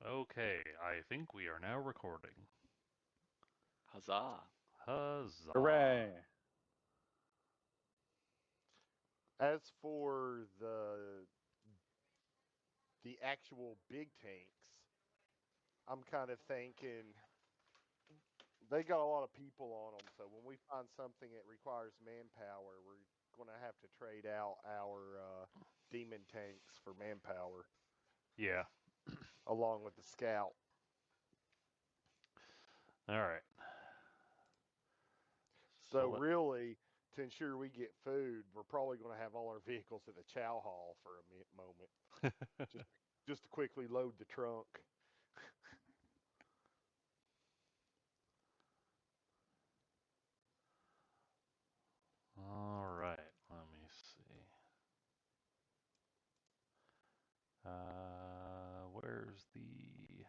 Okay, I think we are now recording. Huzzah. Huzzah! Hooray! As for the actual big tanks, I'm kind of thinking they got a lot of people on them. So when we find something that requires manpower, we're going to have to trade out our demon tanks for manpower, Yeah. along with the scout. All right. So Let, really, to ensure we get food, we're probably going to have all our vehicles at the chow hall for a moment, just just to quickly load the trunk. all right. Let me see. Where's the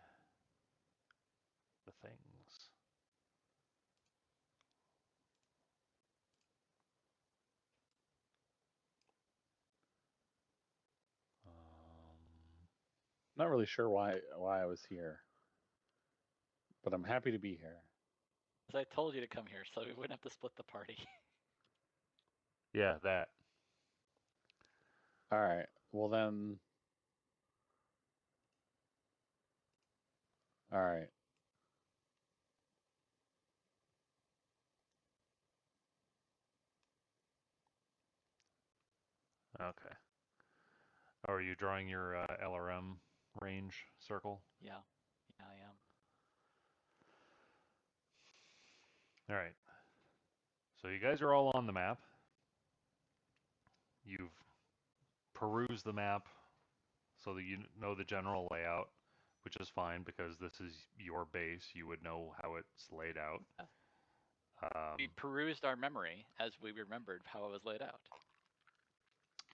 things? Um, Not really sure why I was here, but I'm happy to be here. As I told you to come here, so we wouldn't have to split the party. yeah, that. All right. Well then. All right. Okay. Oh, are you drawing your LRM range circle? Yeah, I am. All right. So you guys are all on the map. You've perused the map so that you know the general layout, which is fine because this is your base. You would know how it's laid out. We perused our memory as we remembered how it was laid out.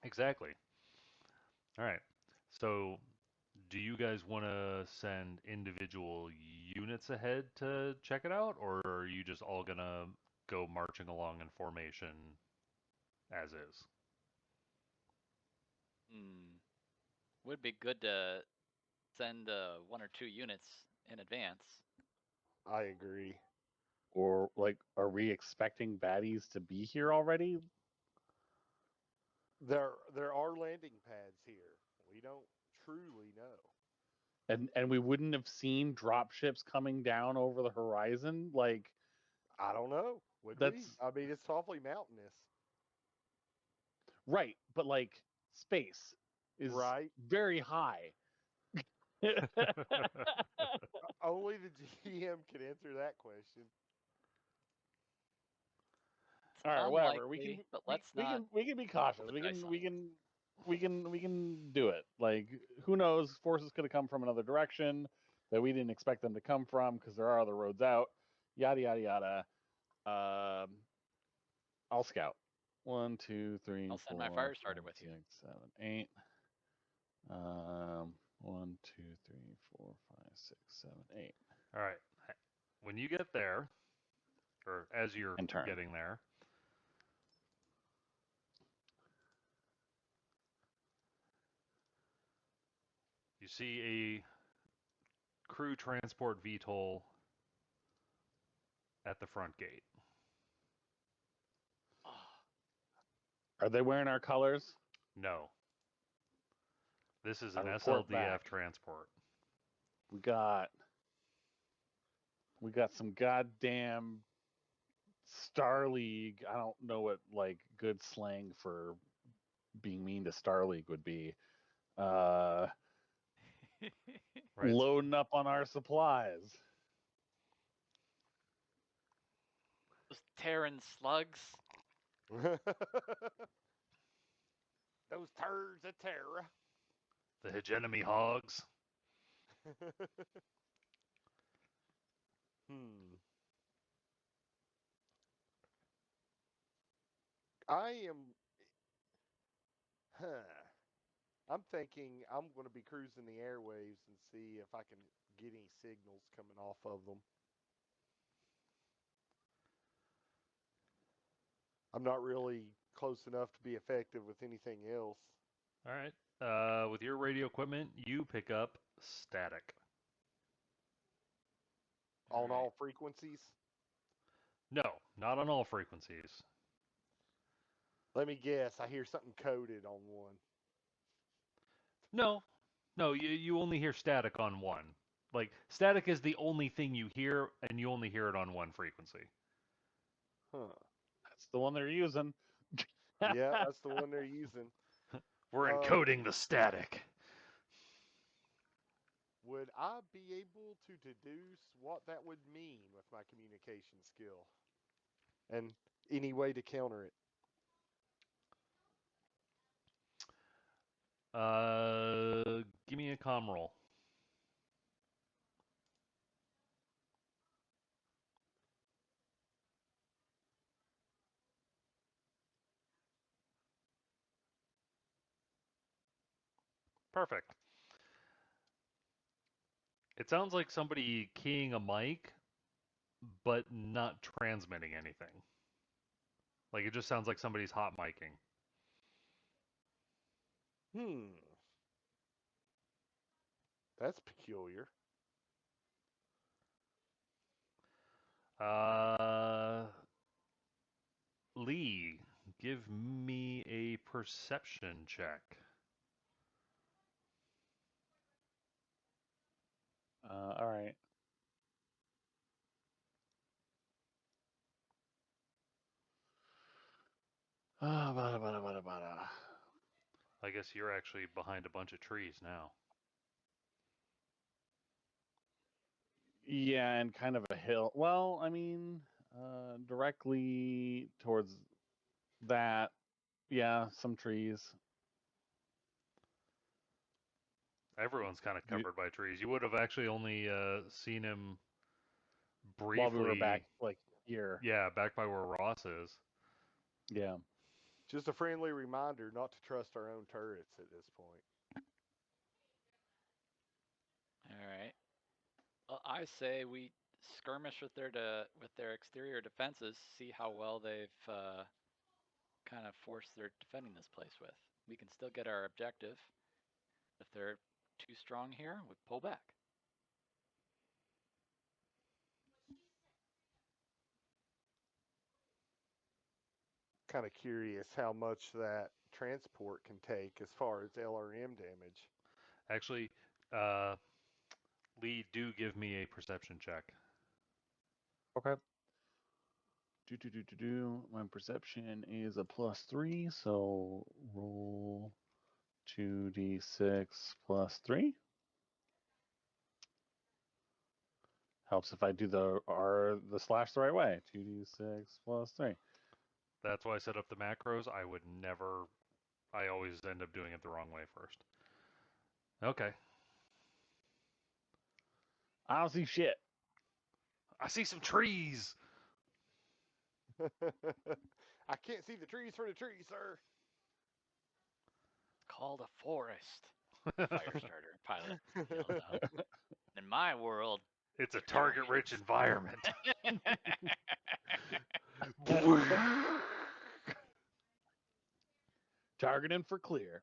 Exactly. All right. So, do you guys want to send individual units ahead to check it out, or are you just all gonna go marching along in formation as is? Hmm. Would be good to send 1 or 2 units in advance. I agree. Or like, are we expecting baddies to be here already? There are landing pads here. We don't truly know. And we wouldn't have seen drop ships coming down over the horizon. Like I don't know. Would we? that's I mean, it's awfully mountainous, right, but like space is right? very high. Only the GM can answer that question. It's All right, whatever. We unlikely, can but we, let's we not can we can be roll cautious. the We dice can on we it. can we can do it. Like who knows? Forces could have come from another direction that we didn't expect them to come from because there are other roads out. Yada yada yada. I'll scout. One, two, three, I'll send my four, fire starter five, with you. 6, 7, 8. 1, 2, 3, 4, 5, 6, 7, 8. All right. When you get there, or as you're And turn. getting there, you see a crew transport VTOL at the front gate. Oh, Are they wearing our colors? No, this is I an report SLDF back. transport. We got some goddamn Star League. I don't know what like good slang for being mean to Star League would be. Uh, Right. Loading up on our supplies. those Terran slugs. Those turds of terror. The hegemony hogs. hmm. I am. Huh. I'm thinking I'm going to be cruising the airwaves and see if I can get any signals coming off of them. I'm not really close enough to be effective with anything else. All right. With your radio equipment, you pick up static. on right. all frequencies? No, not on all frequencies. Let me guess. I hear something coded on one. No, no, you only hear static on one. Like static is the only thing you hear, and you only hear it on one frequency. Huh. That's the one they're using. Yeah, that's the one they're using. We're Um, encoding the static. would I be able to deduce what that would mean with my communication skill? And any way to counter it? Give me a comm roll. Perfect. It sounds like somebody keying a mic, but not transmitting anything. Like it just sounds like somebody's hot micing. Hmm. That's peculiar. Uh, Lee, give me a perception check. All right. Bada. I guess you're actually behind a bunch of trees now. Yeah, and kind of a hill. Well, I mean, directly towards that. Yeah, some trees. Everyone's kind of You, covered by trees. You would have actually only seen him while we were back briefly, like here. yeah, back by where Ross is. Yeah. Just a friendly reminder not to trust our own turrets at this point. All right. Well, I say we skirmish with their exterior defenses, see how well they've kind of forced their defending this place with. We can still get our objective. If they're too strong here, we pull back. Kind of curious how much that transport can take as far as LRM damage. Actually, Lee, do give me a perception check. Okay. My perception is a +3, so roll 2d6 +3. Helps if I do the slash the right way. 2d6 +3. That's why I set up the macros. I would never. I always end up doing it the wrong way first. Okay. I don't see shit. I see some trees. I can't see the trees for the trees, sir. It's called a forest. Firestarter pilot yells out. In my world, It's a Taurians. target-rich environment. Targeting for clear.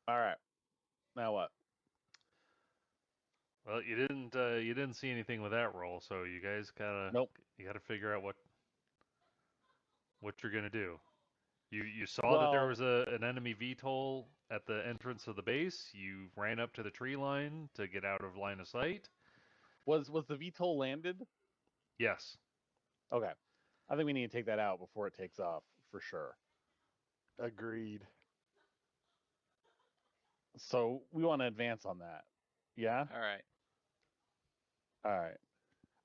All right. Now what? Well, you didn't see anything with that roll, so you guys Nope. gotta figure out what you're gonna do. You saw that there Well, was an enemy VTOL at the entrance of the base. You ran up to the tree line to get out of line of sight. was the VTOL landed? Yes. Okay. I think we need to take that out before it takes off for sure. Agreed. So we want to advance on that. Yeah? All right. All right.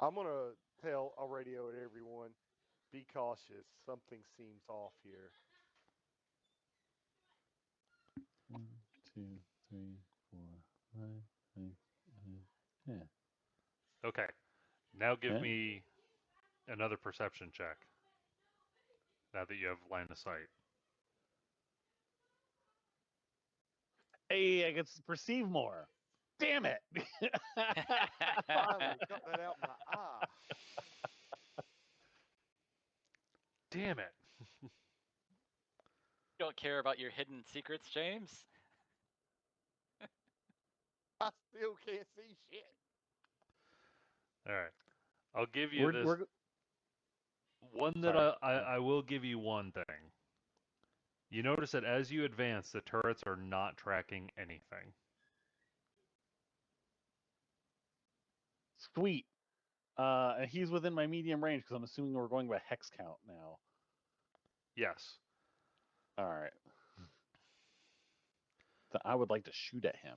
I'm going to tell a radio to everyone be cautious. Something seems off here. 1, 2, 3, 4, 5, 6, 7, 8. Okay. Now give Yeah. me another perception check. Now that you have line of sight. Hey, I can perceive more. Damn it. Finally got that out my eye. Damn it. don't care about your hidden secrets, James. I still can't see shit. All right. I'll give you We're this we're one that sorry. I will give you one thing. You notice that as you advance, the turrets are not tracking anything. Sweet. And he's within my medium range because I'm assuming we're going by hex count now. Yes. All right. So I would like to shoot at him.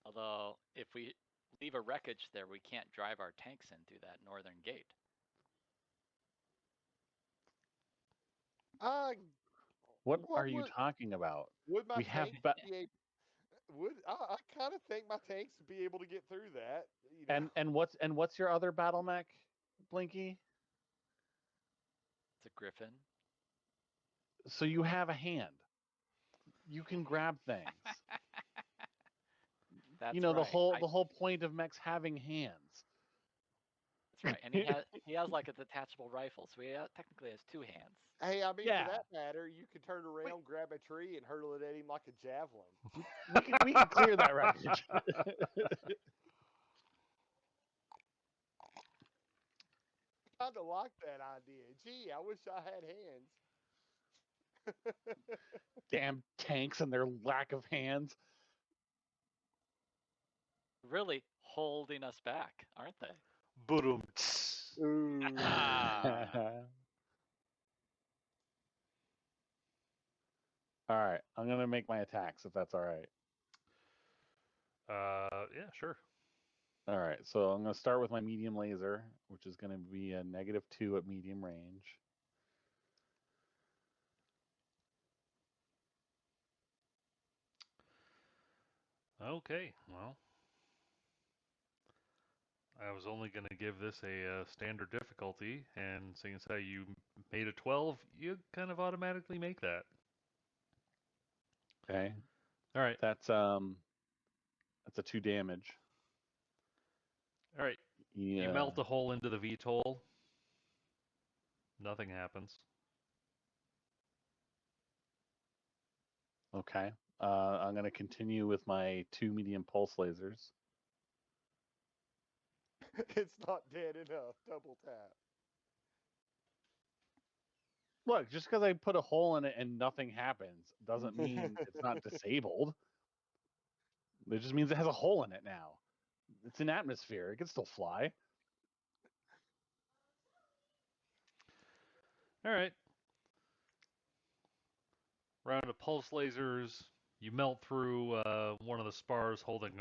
Although, if we leave a wreckage there, we can't drive our tanks in through that northern gate. What are What you talking about? would my We have tanks be able? I kind of think my tanks would be able to get through that? You know, and what's your other battle mech, Blinky? It's a griffin. So you have a hand. You can grab things. That's You know right. the whole point of mechs having hands. That's right. And he has like a detachable rifle, so he technically has two hands. hey, I mean, for Yeah. that matter, you could turn around, grab a tree, and hurl it at him like a javelin. We can clear that wreckage. Kind of like that idea. Gee, I wish I had hands. Damn tanks and their lack of hands. Really holding us back, aren't they? Boom. Ooh. All right, I'm gonna make my attacks if that's all right. Yeah, sure. All right, so I'm gonna start with my medium laser, which is gonna be a -2 at medium range. Okay, well, I was only going to give this a standard difficulty, and seeing as how you made a 12, you kind of automatically make that. Okay, All right, that's a 2 damage. all right. Yeah. You melt a hole into the VTOL. Nothing happens. Okay. I'm gonna continue with my 2 medium pulse lasers. It's not dead enough. Double tap. Look, just because I put a hole in it and nothing happens doesn't mean it's not disabled. It just means it has a hole in it now. It's an atmosphere. It can still fly. All right. Round of pulse lasers. You melt through one of the spars holding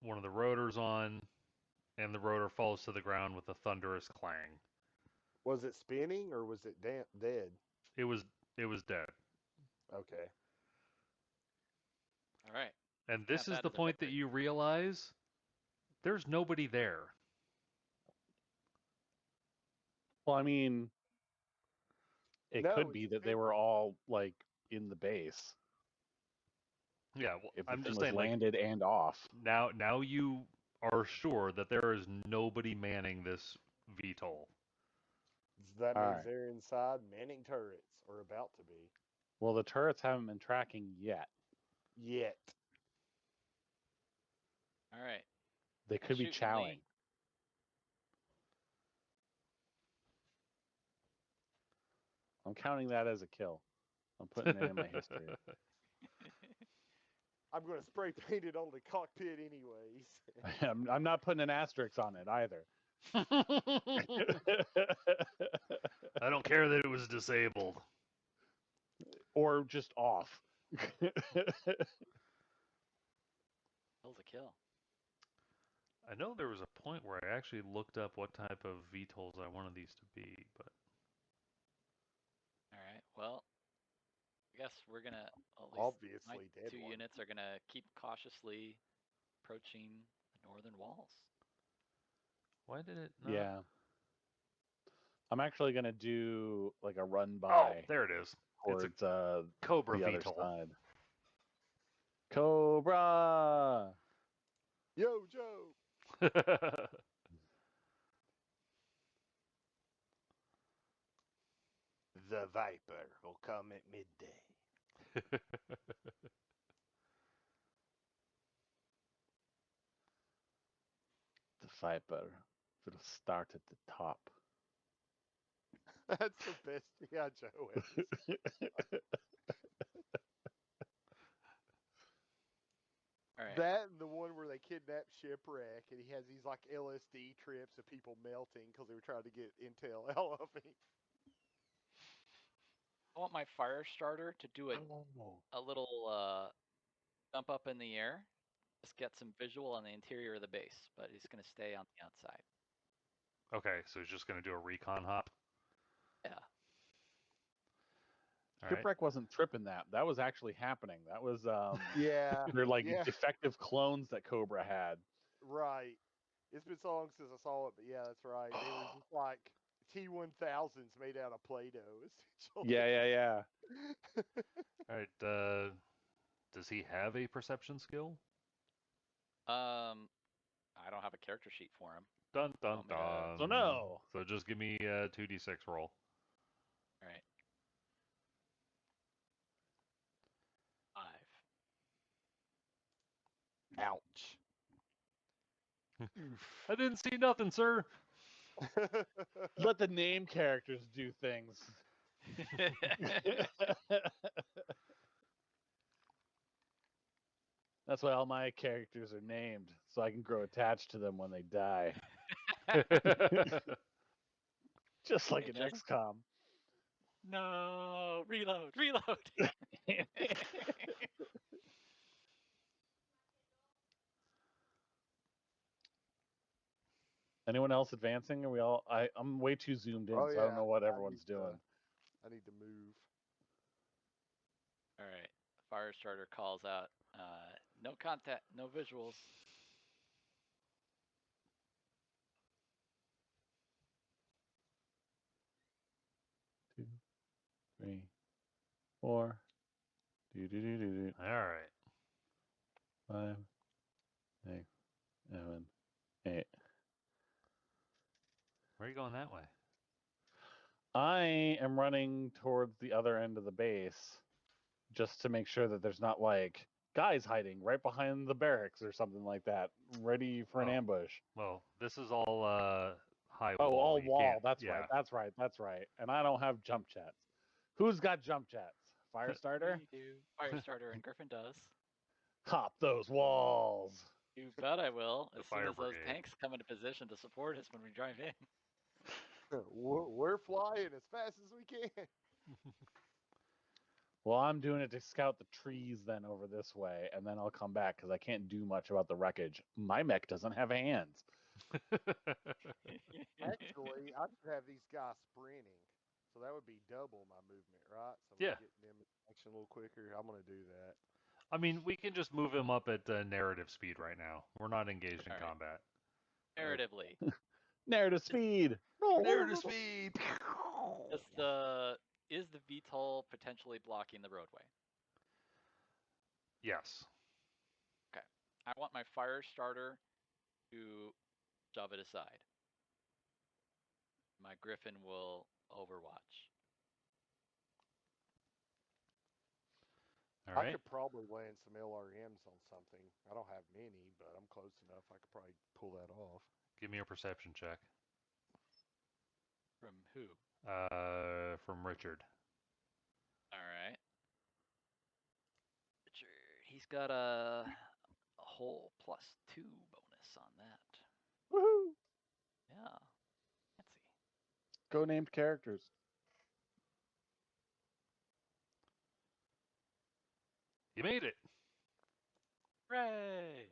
one of the rotors on, and the rotor falls to the ground with a thunderous clang. Was it spinning or was it dead? It was dead. Okay. All right. And Count this is that the as a point that victory. you realize there's nobody there. Well, I mean, it No, could it's be a that they big were one. all like in the base Yeah, well, if the I'm thing just was saying, like, landed and off. now you are sure that there is nobody manning this VTOL. That All means right. they're inside manning turrets, or about to be. Well, the turrets haven't been tracking yet. Yet. All right. They could be Shooting chowing. Lee. I'm counting that as a kill. I'm putting it in my history. I'm going to spray paint it on the cockpit anyways. I'm not putting an asterisk on it either. I don't care that it was disabled. Or just off. Kill's a kill. I know there was a point where I actually looked up what type of VTOLs I wanted these to be, but All right. Well, I guess we're gonna at least my Obviously dead 2 one. units are gonna keep cautiously approaching the northern walls. why did it not? Yeah. I'm actually gonna do like a run Oh, by there it is. It's towards a Cobra the other VTOL. side. Cobra. Yo, Joe. The Viper will come at midday. The Viper will start at the top. That's the best G.I. Joe episode. All right. That and the one where they kidnap Shipwreck and he has these like LSD trips of people melting because they were trying to get intel out of him. I want my fire starter to do Oh. a little jump up in the air. Just get some visual on the interior of the base, but he's going to stay on the outside. Okay, so he's just going to do a recon hop. Yeah. All right. Shipwreck wasn't tripping that. That was actually happening. That was Yeah. they're like Yeah. defective clones that Cobra had. Right. It's been so long since I saw it, but yeah, that's right. They were just like T-1000s made out of Play-Doh, essentially. Yeah. All right. Does he have a perception skill? I don't have a character sheet for him. Dun dun Want me to- dun. So no. So just give me a 2d6 roll. All right. 5. Ouch. I didn't see nothing, sir. Let the name characters do things. That's why all my characters are named, so I can grow attached to them when they die. Just like Hey, in check. XCOM. No, reload. Anyone else advancing? Are we all? I'm way too zoomed in, Oh so I don't yeah. know what I everyone's need to- doing. I need to move. All right. Fire starter calls out. No contact, no visuals. 2, 3, 4. Do. All right. 5, 6, 7, 8. Where are you going that way? I am running towards the other end of the base just to make sure that there's not like guys hiding right behind the barracks or something like that, ready for an Oh. ambush. Well, this is all high Oh, wall. all You wall. can't- That's yeah. right. That's right. And I don't have jump jets. Who's got jump jets? Firestarter? We do. Fire starter and Griffin does. Hop those walls. You bet I will. The As soon fire as those brigade. tanks come into position to support us when we drive in. We're flying as fast as we can. Well, I'm doing it to scout the trees then over this way, and then I'll come back because I can't do much about the wreckage. My mech doesn't have hands. Actually, I could have these guys sprinting, so that would be double my movement, right? So I'm Yeah. getting them in action a little quicker. I'm gonna do that. I mean, we can just move him up at narrative speed right now. We're not engaged in All right. combat. Narratively, Narrative speed. Narrative speed. is the VTOL potentially blocking the roadway? Yes. Okay. I want my fire starter to shove it aside. My Griffin will overwatch. All I right. could probably land some LRMs on something. I don't have many, but I'm close enough. I could probably pull that off. Give me a perception check. From who? From Richard. All right. Richard, he's got a whole +2 bonus on that. Woohoo! Yeah. Fancy. Go named characters. You made it. Hooray!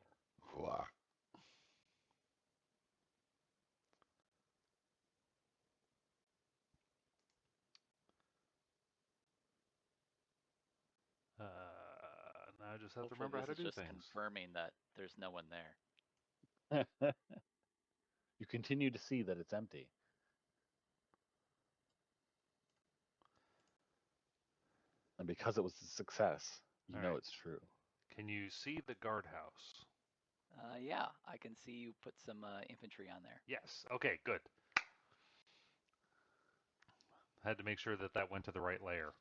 Now I just have to Hopefully remember how this to is do just things. confirming that there's no one there. You continue to see that it's empty. And because it was a success, you All know right. it's true. Can you see the guardhouse? Yeah, I can see you put some infantry on there. Yes. Okay, good. Had to make sure that that went to the right layer.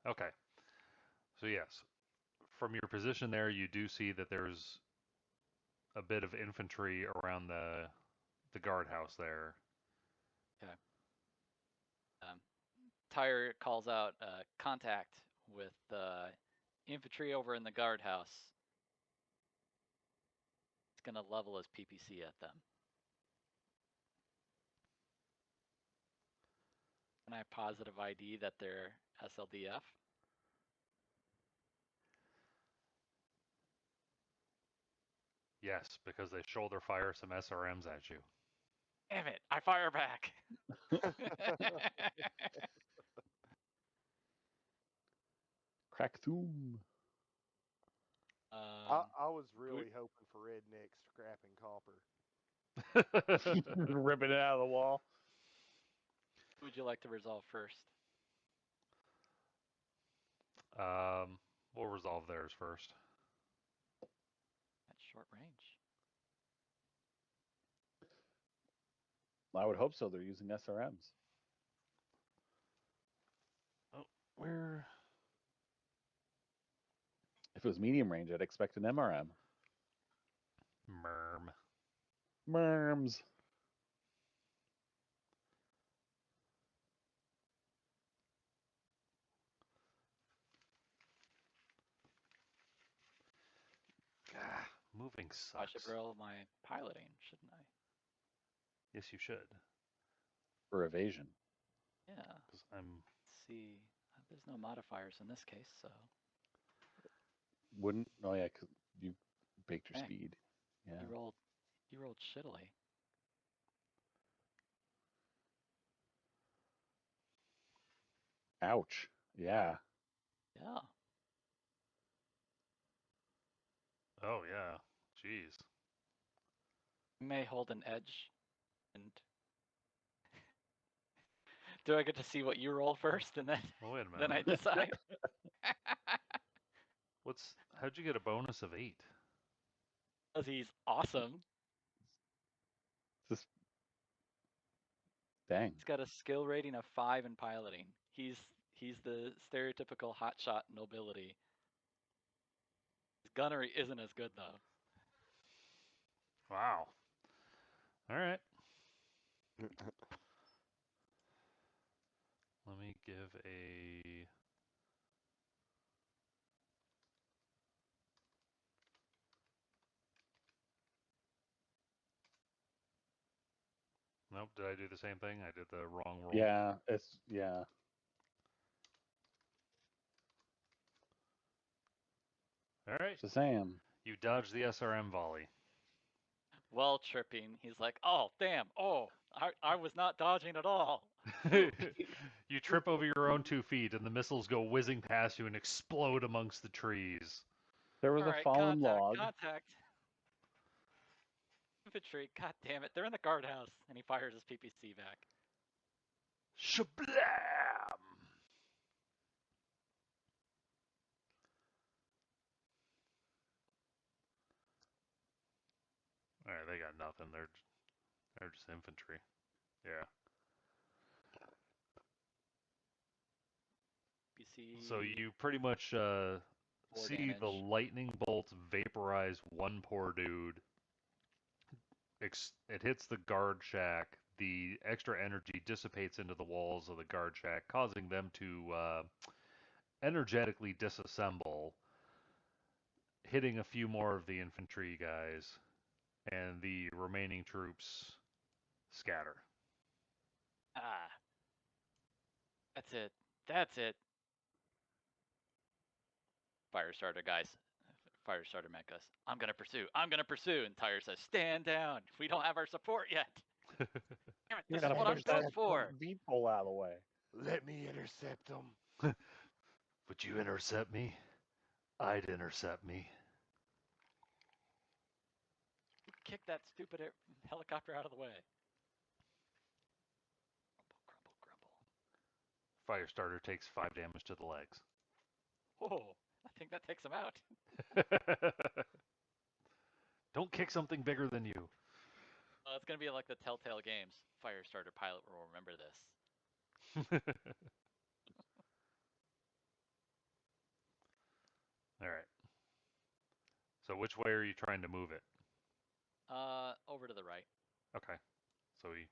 Okay. So yes, from your position there, you do see that there's a bit of infantry around the guardhouse there. Okay. Tyre calls out contact with infantry over in the guardhouse. It's going to level his PPC at them. Can I positive ID that they're SLDF? Yes, because they shoulder fire some SRMs at you. Damn it! I fire back. Crackthum. I was really hoping for rednecks scrapping copper. Ripping it out of the wall. Who would you like to resolve first? We'll resolve theirs first. At short range. I would hope so. They're using SRMs. Oh, where? If it was medium range, I'd expect an MRM. Merm. Merms. Ah, moving sucks. I should roll my piloting, shouldn't I? Yes, you should. For evasion. Yeah. Because I'm. Let's see. There's no modifiers in this case, so. Wouldn't. Oh yeah, cause you baked your Dang. speed. Yeah. You rolled shittily. Ouch. Yeah. Yeah. Oh yeah. Jeez. You may hold an edge. And do I get to see what you roll first, and then Well, wait a minute. then I decide? How'd you get a bonus of 8? Because he's awesome. Just dang. He's got a skill rating of 5 in piloting. He's the stereotypical hotshot nobility. His gunnery isn't as good though. Wow. All right. Let me give a. Nope. Did I do the same thing? I did the wrong roll. Yeah. Yeah. All right. Shazam. You dodged the SRM volley. Well, tripping. He's like, oh damn. Oh, I was not dodging at all. You trip over your own 2 feet, and the missiles go whizzing past you and explode amongst the trees. There was All a right, fallen log. contact. Infantry. God damn it, they're in the guardhouse, and he fires his PPC back. Shablam! All right, they got nothing. They're just infantry. Yeah. PPC. So you pretty much see damage. the lightning bolts vaporize one poor dude. It hits the guard shack. The extra energy dissipates into the walls of the guard shack, causing them to energetically disassemble, hitting a few more of the infantry guys, and the remaining troops scatter. Ah. That's it. That's it. Firestarter guys. Firestarter met us. I'm gonna pursue. I'm gonna pursue. And Tyre says, stand down. We don't have our support yet. Damn it, You this is gotta what I'm push that built for. beat pole out of the way. Let me intercept them. Would you intercept me? I'd intercept me. Kick that stupid helicopter out of the way. Grumble, grumble, grumble. Firestarter takes 5 damage to the legs. Whoa, I think that takes him out. Don't kick something bigger than you. Oh, it's gonna be like the Telltale Games. Firestarter pilot will remember this. All right. So which way are you trying to move it? Over to the right. Okay. So he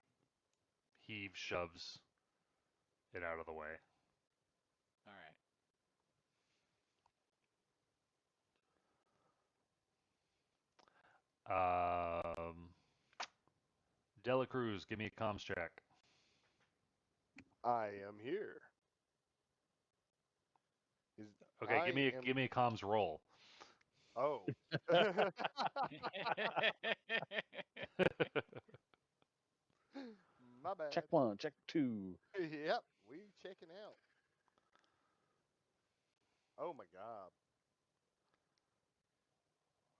heaves, shoves it out of the way. All right. Dela Cruz, give me a comms check. I am here. Is Okay, I am. give me a comms roll. Oh. My bad. Check 1, check 2. Yep, we checking out. Oh my god.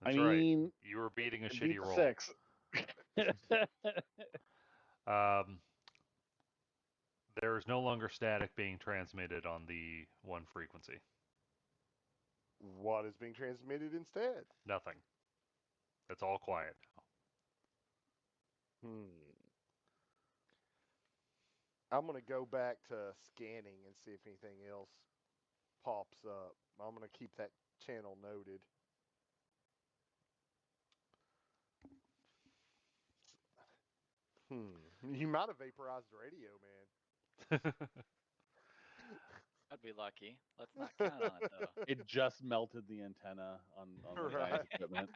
That's I right. mean, You were beating a it shitty beats roll. 6. There is no longer static being transmitted on the one frequency. What is being transmitted instead? Nothing. It's all quiet. I'm gonna go back to scanning and see if anything else pops up. I'm gonna keep that channel noted. You might have vaporized the radio, man. I'd be lucky. Let's not count on it though. It just melted the antenna on the Right. guy's equipment.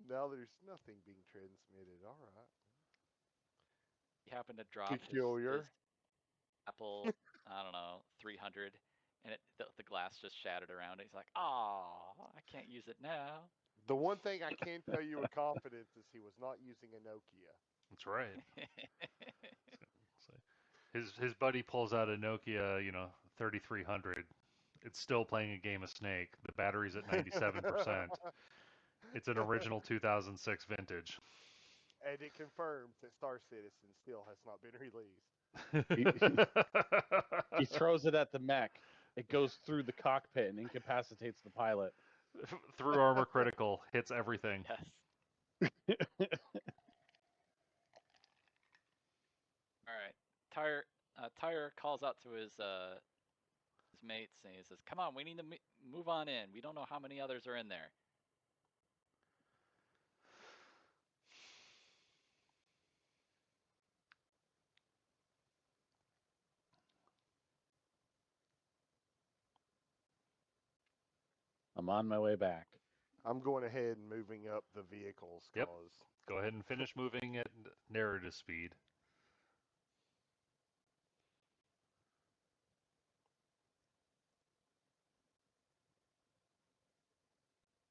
Now there's nothing being transmitted. All right. He happened to drop his Peculiar. Apple, I don't know, 300, and the glass just shattered around it. He's like, "Oh, I can't use it now." The one thing I can tell you with confidence is he was not using a Nokia. That's right. His buddy pulls out a Nokia, 3300. It's still playing a game of Snake. The battery's at 97%. It's an original 2006 vintage. And it confirms that Star Citizen still has not been released. He throws it at the mech. It goes through the cockpit and incapacitates the pilot. Through armor critical, hits everything. Yes. All right. Tyre calls out to his mates and he says, "Come on, we need to move on in. We don't know how many others are in there." I'm on my way back. I'm going ahead and moving up the vehicles Yep. because Go ahead and finish moving at narrative speed.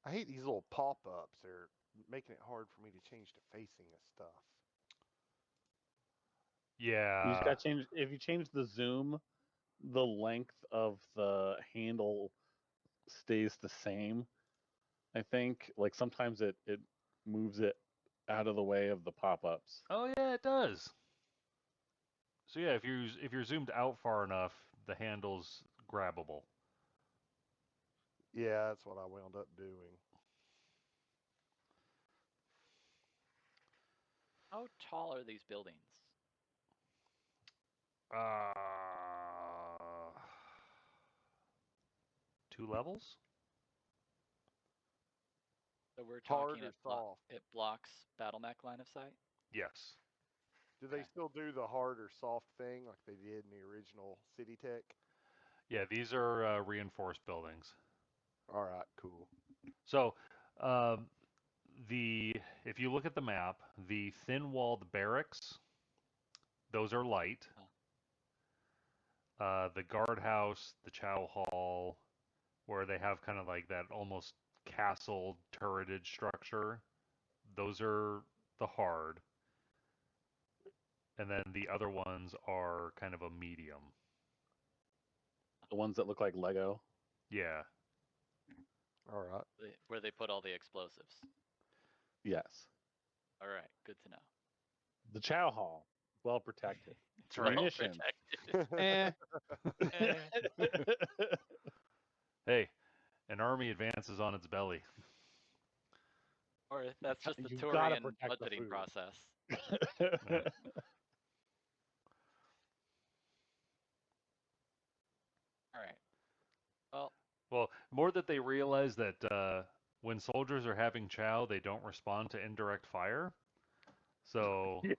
I hate these little pop-ups. They're making it hard for me to change the facing of stuff. Yeah. You just got to change. If you change the zoom, the length of the handle stays the same. I think. Like sometimes it moves it out of the way of the pop-ups. Oh yeah, it does. So yeah, if you're zoomed out far enough, the handle's grabbable. Yeah, that's what I wound up doing. How tall are these buildings? Uh, 2 levels? So we're Hard talking or soft? it blocks battle mech line of sight. Yes. Do they Okay. still do the hard or soft thing like they did in the original City Tech? Yeah, these are reinforced buildings. All right, cool. So, um, if you look at the map, the thin-walled barracks, those are light. The guardhouse, the chow hall, where they have kind of like that almost castle turreted structure, those are the hard. And then the other ones are kind of a medium. The ones that look like Lego. Yeah. All right. Where they put all the explosives. Yes. All right, good to know. The chow hall, well protected. That's right. Munitions. Protected. Hey, an army advances on its belly. Or that's just the You've gotta Taurian protect the budgeting food. process. Yeah. All right. Well, Well, more that they realize that when soldiers are having chow, they don't respond to indirect fire. So Yeah.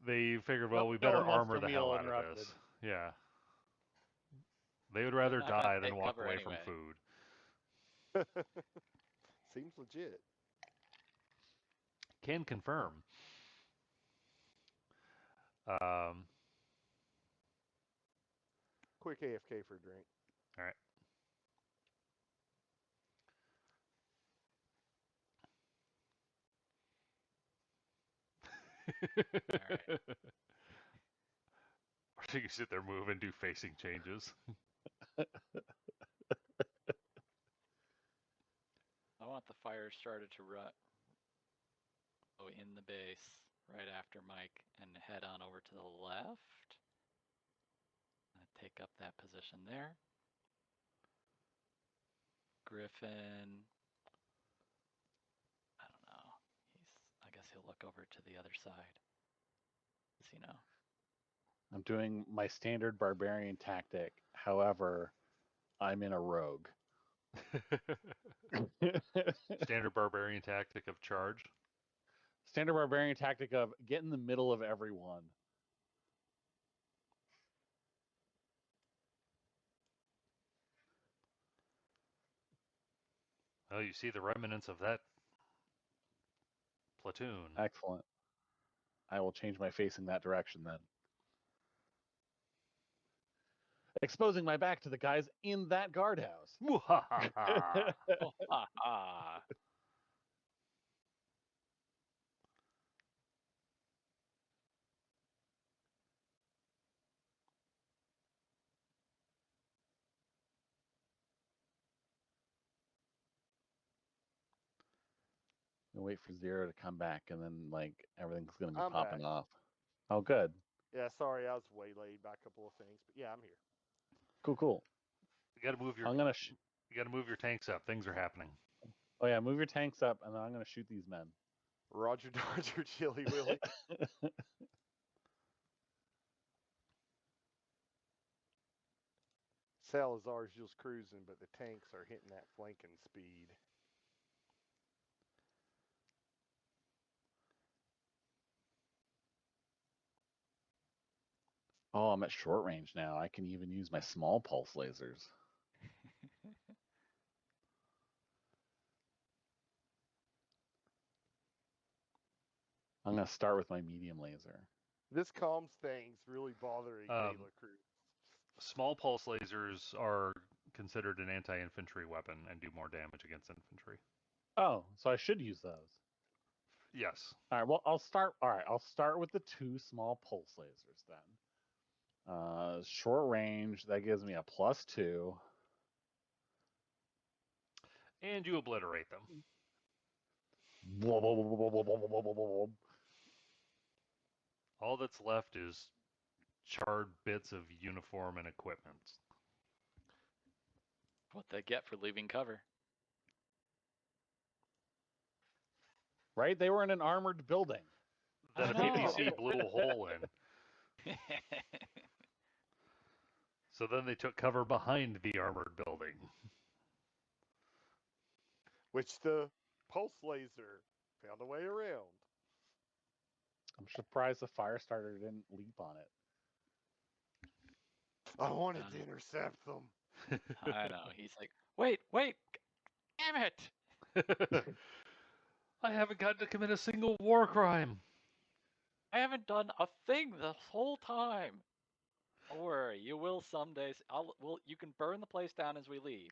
they figured, No, well, we no better one wants armor their the hell meal out of interrupted. this. Yeah. They would they're rather not going to die than take walk cover away from anyway. food. Seems legit. Can confirm. Um, Quick AFK for a drink. all right. All right. Or you can sit there, move, and do facing changes. I want the fire starter to run go in the base right after Mike and head on over to the left. Take up that position there. Griffin. I don't know. I guess he'll look over to the other side. Does he know? I'm doing my standard barbarian tactic. However, I'm in a rogue. Standard barbarian tactic of charge. Standard barbarian tactic of get in the middle of everyone. Oh, you see the remnants of that platoon. Excellent. I will change my face in that direction then. Exposing my back to the guys in that guardhouse. Mwahaha. Oh, ha ha. And wait for Zero to come back, and then like everything's gonna be I'm popping back. off. Oh, good. Yeah, sorry, I was waylaid by a couple of things, but yeah, I'm here. Cool. You got to move your. I'm gonna. You got to move your tanks up. Things are happening. Oh yeah, move your tanks up, and then I'm gonna shoot these men. Roger Dodger, Chili Willy. Salazar's just cruising, but the tanks are hitting that flanking speed. Oh, I'm at short range now. I can even use my small pulse lasers. I'm gonna start with my medium laser. This comms thing's really bothering Gala Cruz. Small pulse lasers are considered an anti-infantry weapon and do more damage against infantry. Oh, so I should use those. Yes. All right. Well, I'll start. All right, I'll start with the 2 small pulse lasers then. Short range, that gives me a +2. And you obliterate them. All that's left is charred bits of uniform and equipment. What they get for leaving cover. Right? They were in an armored building. Then I a know. PPC blew a hole in. So then they took cover behind the armored building. Which the pulse laser found a way around. I'm surprised the fire starter didn't leap on it. I wanted to intercept them. I know. He's like, wait, damn it! I haven't gotten to commit a single war crime. I haven't done a thing this whole time. Don't worry, you will some days. You can burn the place down as we leave.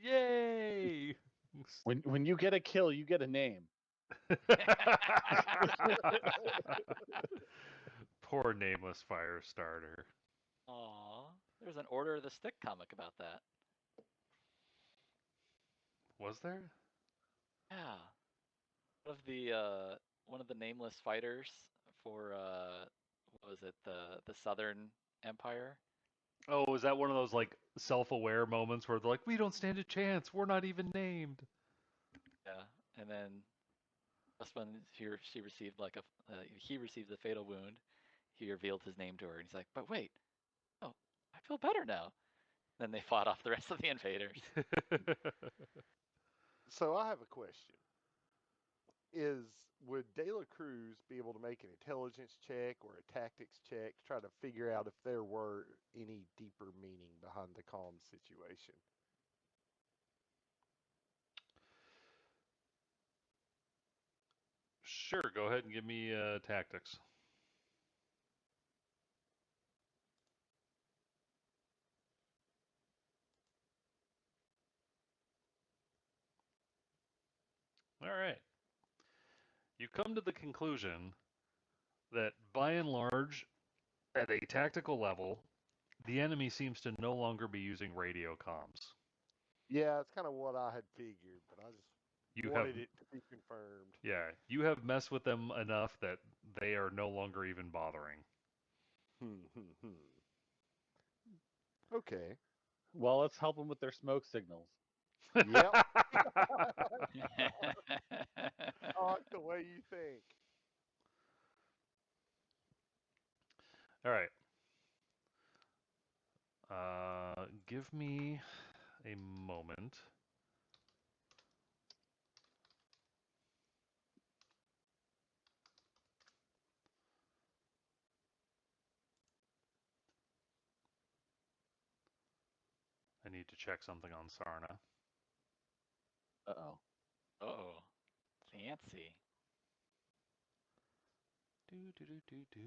Yay! When you get a kill, you get a name. Poor nameless fire starter. Aw, there's an Order of the Stick comic about that. Was there? Yeah, one of the nameless fighters for what was it, the Southern Empire? Oh, is that one of those like self-aware moments where they're like, "We don't stand a chance. We're not even named." Yeah, and then just when she received like he received a fatal wound, he revealed his name to her, and he's like, "But wait, oh, I feel better now." Then they fought off the rest of the invaders. So I have a question. Would De La Cruz be able to make an intelligence check or a tactics check to try to figure out if there were any deeper meaning behind the calm situation? Sure, go ahead and give me tactics. All right. You come to the conclusion that by and large, at a tactical level, the enemy seems to no longer be using radio comms. Yeah, it's kind of what I had figured, but I just You have, wanted it to be confirmed. yeah, you have messed with them enough that they are no longer even bothering. Okay. Well, let's help them with their smoke signals. Yep. I like the way you think. All right. Give me a moment. I need to check something on Sarna. Uh-oh. Oh, fancy. Do do do do do.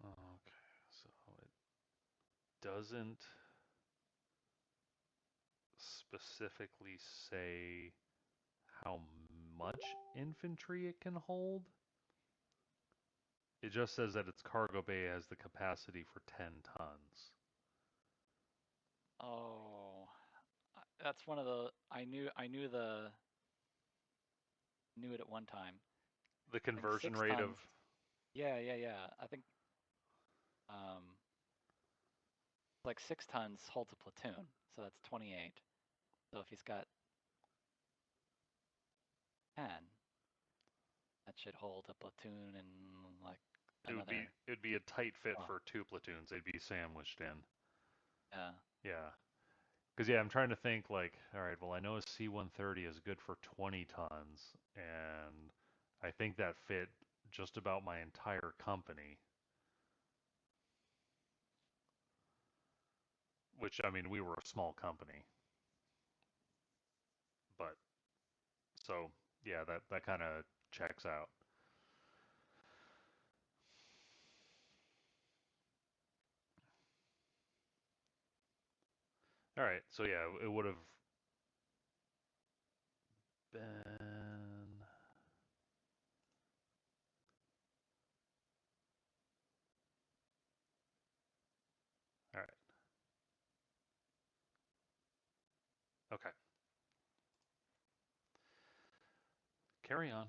Okay, so it doesn't specifically say how much infantry it can hold. It just says that its cargo bay has the capacity for 10 tons. Oh, that's one of the I knew it at one time. The I think conversion 6 rate tons. of Yeah. I think like 6 tons holds a platoon, so that's 28. So if he's got 10, that should hold a platoon and like another. it'd be a tight fit Oh, for 2 platoons. They'd be sandwiched in. yeah. Yeah. Because yeah, I'm trying to think like, all right, well I know a C-130 is good for 20 tons, and I think that fit just about my entire company. Which I mean, we were a small company, but so yeah, that kind of checks out. All right, so yeah, it would have been. All right. Okay. Carry on.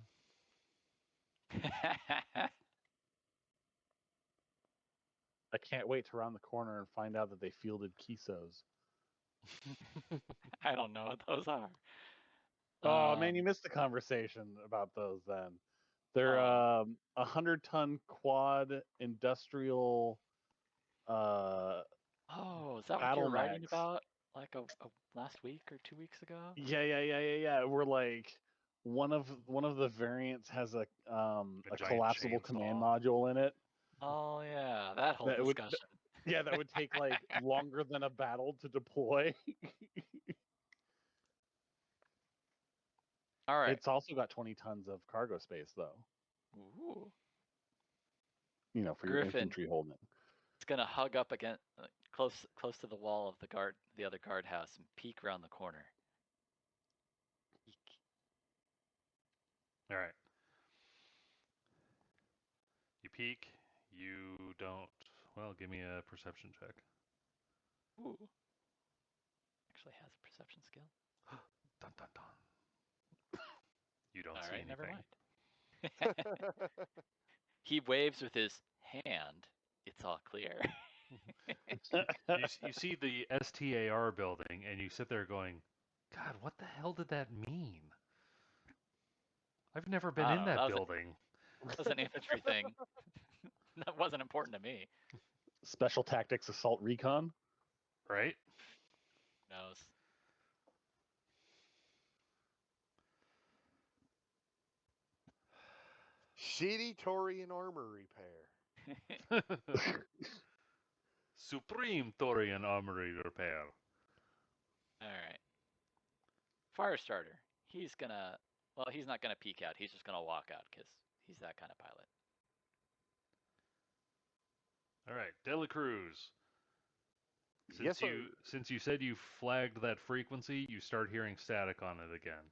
I can't wait to round the corner and find out that they fielded Kisos. I don't know what those are. Oh man, you missed the conversation about those then. They're Oh. 100-ton quad industrial Oh, is that what you battle were writing mags. about like a last week or 2 weeks ago? Yeah. We're like one of the variants has a A giant collapsible command chainsaw. module in it Oh yeah, that whole that would discussion. that would take like longer than a battle to deploy. All right. It's also got 20 tons of cargo space though. Ooh. You know, for your Griffin infantry holding. is gonna hug up against close to the wall of the other guardhouse and peek around the corner. Eek. All right. You peek. You don't. Well, give me a perception check. Ooh. Actually has a perception skill. Dun dun dun. You don't All see right, never anything. mind. He waves with his hand. It's all clear. You see the STAR building, and you sit there going, God, what the hell did that mean? I've never been I in don't know. that building. That was an infantry thing. That wasn't important to me. Special tactics assault recon. Right? Who knows? Shitty Taurian armor repair. Supreme Taurian Armory Repair. All right. Firestarter. He's gonna. Well, he's not gonna peek out. He's just gonna walk out because he's that kind of pilot. All right, Dela Cruz. Yes, sir. Since you said you flagged that frequency, you start hearing static on it again.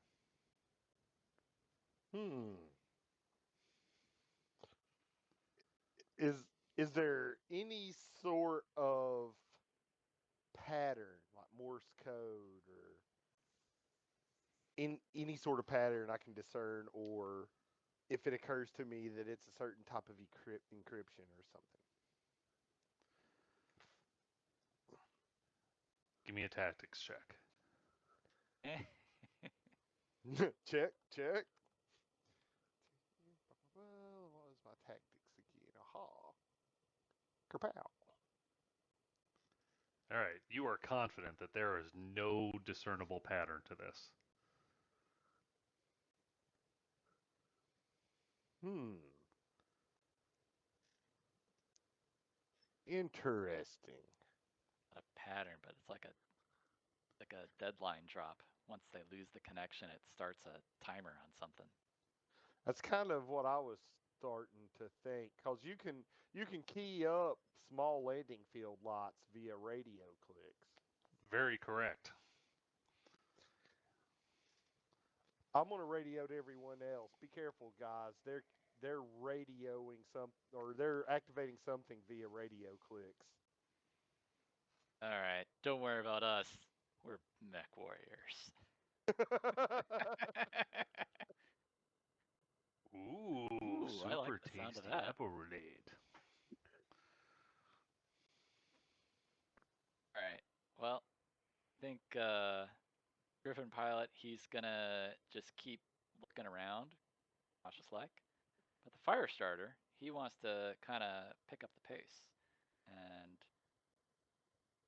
Is is there any sort of pattern, like Morse code, or in any sort of pattern I can discern, or if it occurs to me that it's a certain type of encryption or something? Give me a tactics check. Check, check. Well, what was my tactics again? Aha. Kerpow. All right, you are confident that there is no discernible pattern to this. Interesting. A pattern, but it's like a deadline drop. Once they lose the connection, it starts a timer on something. That's kind of what I was starting to think, because you can key up small landing field lights via radio clicks. Very correct. I'm gonna radio to everyone else. Be careful, guys. They're radioing some, or they're activating something via radio clicks. All right, don't worry about us. We're mech warriors. Ooh, Ooh, I like super the sound of tasty that. apple roulade. All right. Well, I think Griffin pilot. He's gonna just keep looking around, cautious like. But the fire starter, he wants to kind of pick up the pace and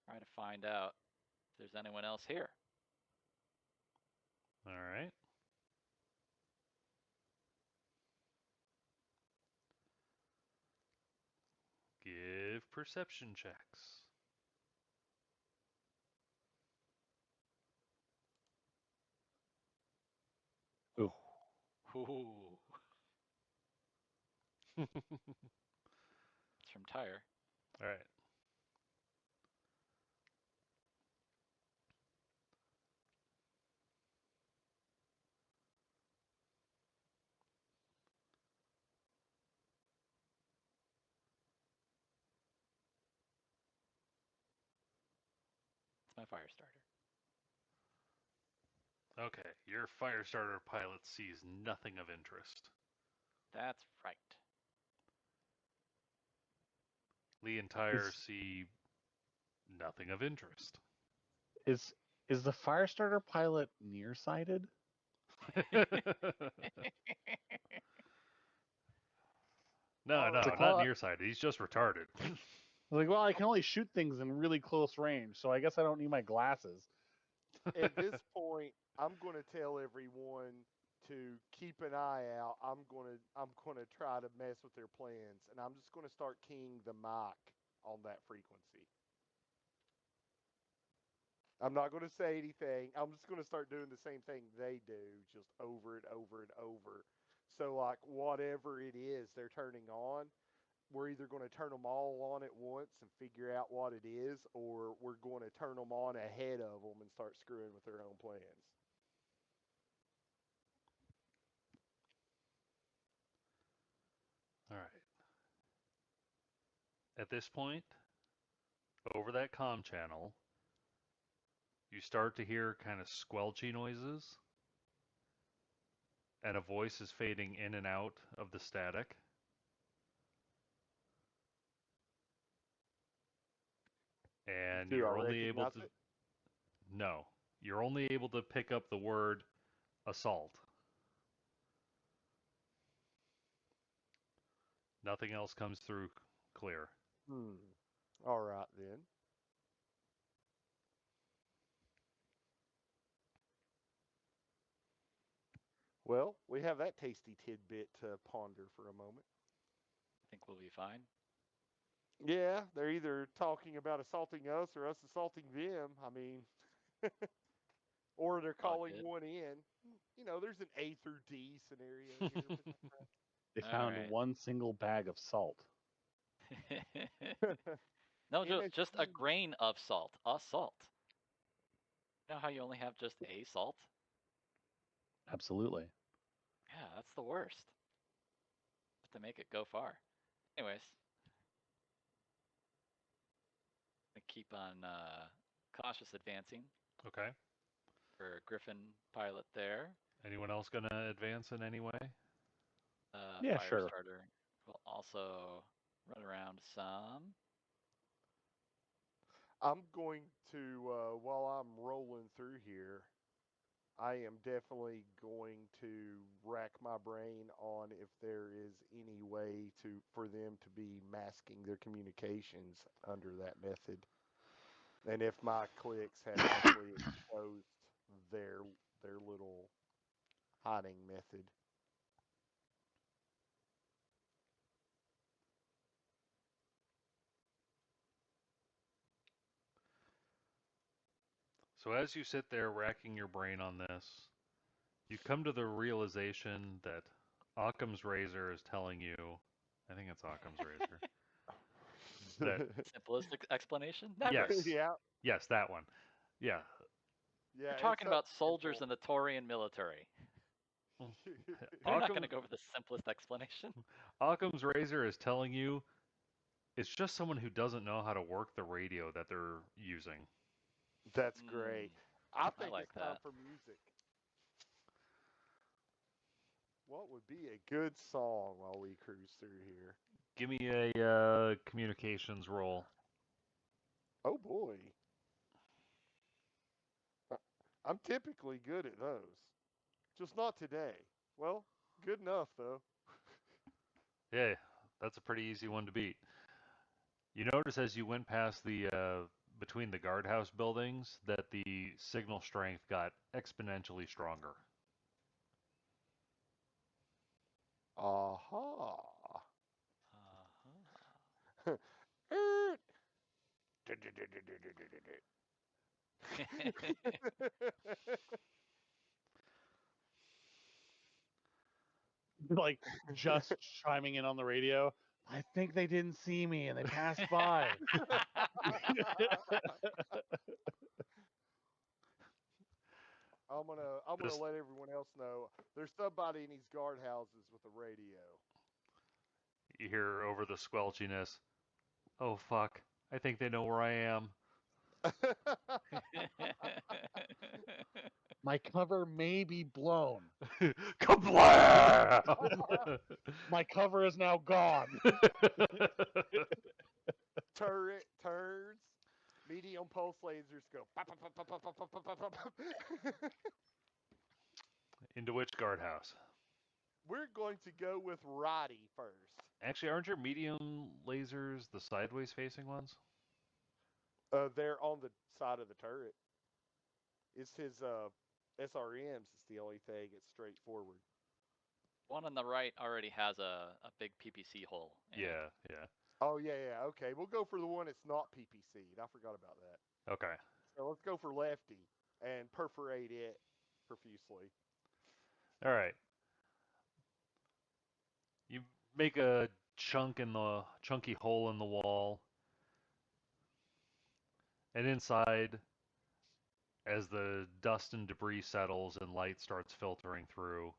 try to find out if there's anyone else here. All right. Give perception checks. Ooh. Ooh. It's from Tire. All right. It's my fire starter. Okay, your fire starter pilot sees nothing of interest. That's right. Lee and Tyre see nothing of interest. Is the Firestarter pilot nearsighted? No, It's like, not well, nearsighted. He's just retarded. Like, well, I can only shoot things in really close range, so I guess I don't need my glasses. At this point, I'm going to tell everyone to keep an eye out. I'm gonna try to mess with their plans, and I'm just going to start keying the mic on that frequency. I'm not going to say anything. I'm just going to start doing the same thing they do, just over and over and over. So, like, whatever it is they're turning on, we're either going to turn them all on at once and figure out what it is, or we're going to turn them on ahead of them and start screwing with their own plans. All right. At this point, over that comm channel, you start to hear kind of squelchy noises, and a voice is fading in and out of the static. And Do I you're only able recognize to it? no, you're only able to pick up the word assault. Nothing else comes through clear. All right then. Well, we have that tasty tidbit to ponder for a moment. I think we'll be fine. Yeah, they're either talking about assaulting us or us assaulting them. I mean, or they're All calling good. one in. You know, there's an A through D scenario here. They All found right. one single bag of salt. No, just a MSG. grain of salt. A salt. You know how you only have just a salt? Absolutely. Yeah, that's the worst. Have to make it go far. Anyways, gonna keep on cautious advancing Okay. for Griffin pilot there. Anyone else gonna advance in any way? Yeah, Fire sure. starter will also run around some. I'm going to, while I'm rolling through here, I am definitely going to rack my brain on if there is any way for them to be masking their communications under that method, and if my clicks have actually exposed their their little hiding method. So as you sit there racking your brain on this, you come to the realization that Occam's razor is telling you, I think it's Occam's razor, that Simplest explanation? Never. yes, Yeah, yes, that one. Yeah. yeah, We're it's talking something about soldiers simple. in the Taurian military. They're not going to Occam's go for the simplest explanation. Occam's razor is telling you it's just someone who doesn't know how to work the radio that they're using. That's great. Mm, I I think like it's time that. for music. What would be a good song while we cruise through here? Give me a communications roll. Oh boy. Uh, I'm typically good at those. Just not today. Well, good enough though. Yeah, that's a pretty easy one to beat. You notice as you went past the between the guardhouse buildings that the signal strength got exponentially stronger. Aha. Like just chiming in on the radio. I think they didn't see me and they passed by. I'm gonna This let everyone else know there's somebody in these guardhouses with a radio. you hear over the squelchiness. Oh fuck! I think they know where I am. My cover may be blown. Kablam! My cover is now gone. Turret turns. Medium pulse lasers go. Pop, pop, pop, pop, pop, pop, pop, pop, pop, pop. Into which guardhouse? We're going to go with Roddy first. Actually, aren't your medium lasers the sideways facing ones? They're on the side of the turret. It's his SRMs. It's the only thing. It's straightforward. One on the right already has a big PPC hole in it. Yeah, yeah. Oh yeah, yeah. Okay, we'll go for the one that's not PPC'd. I forgot about that. Okay. So let's go for Lefty and perforate it profusely. All right. You make a chunky hole in the wall, and inside, as the dust and debris settles and light starts filtering through,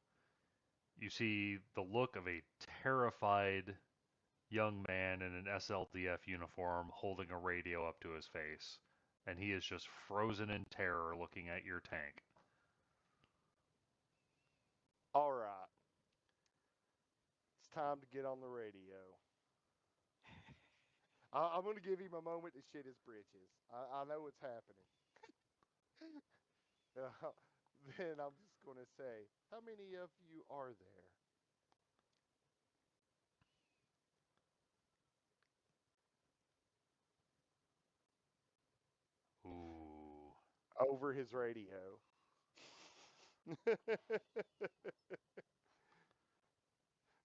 you see the look of a terrified young man in an SLDF uniform holding a radio up to his face, and he is just frozen in terror looking at your tank. All right. It's time to get on the radio. I'm going to give him a moment to shit his britches. I know what's happening. Then I'm just going to say, how many of you are there? Ooh. Over his radio.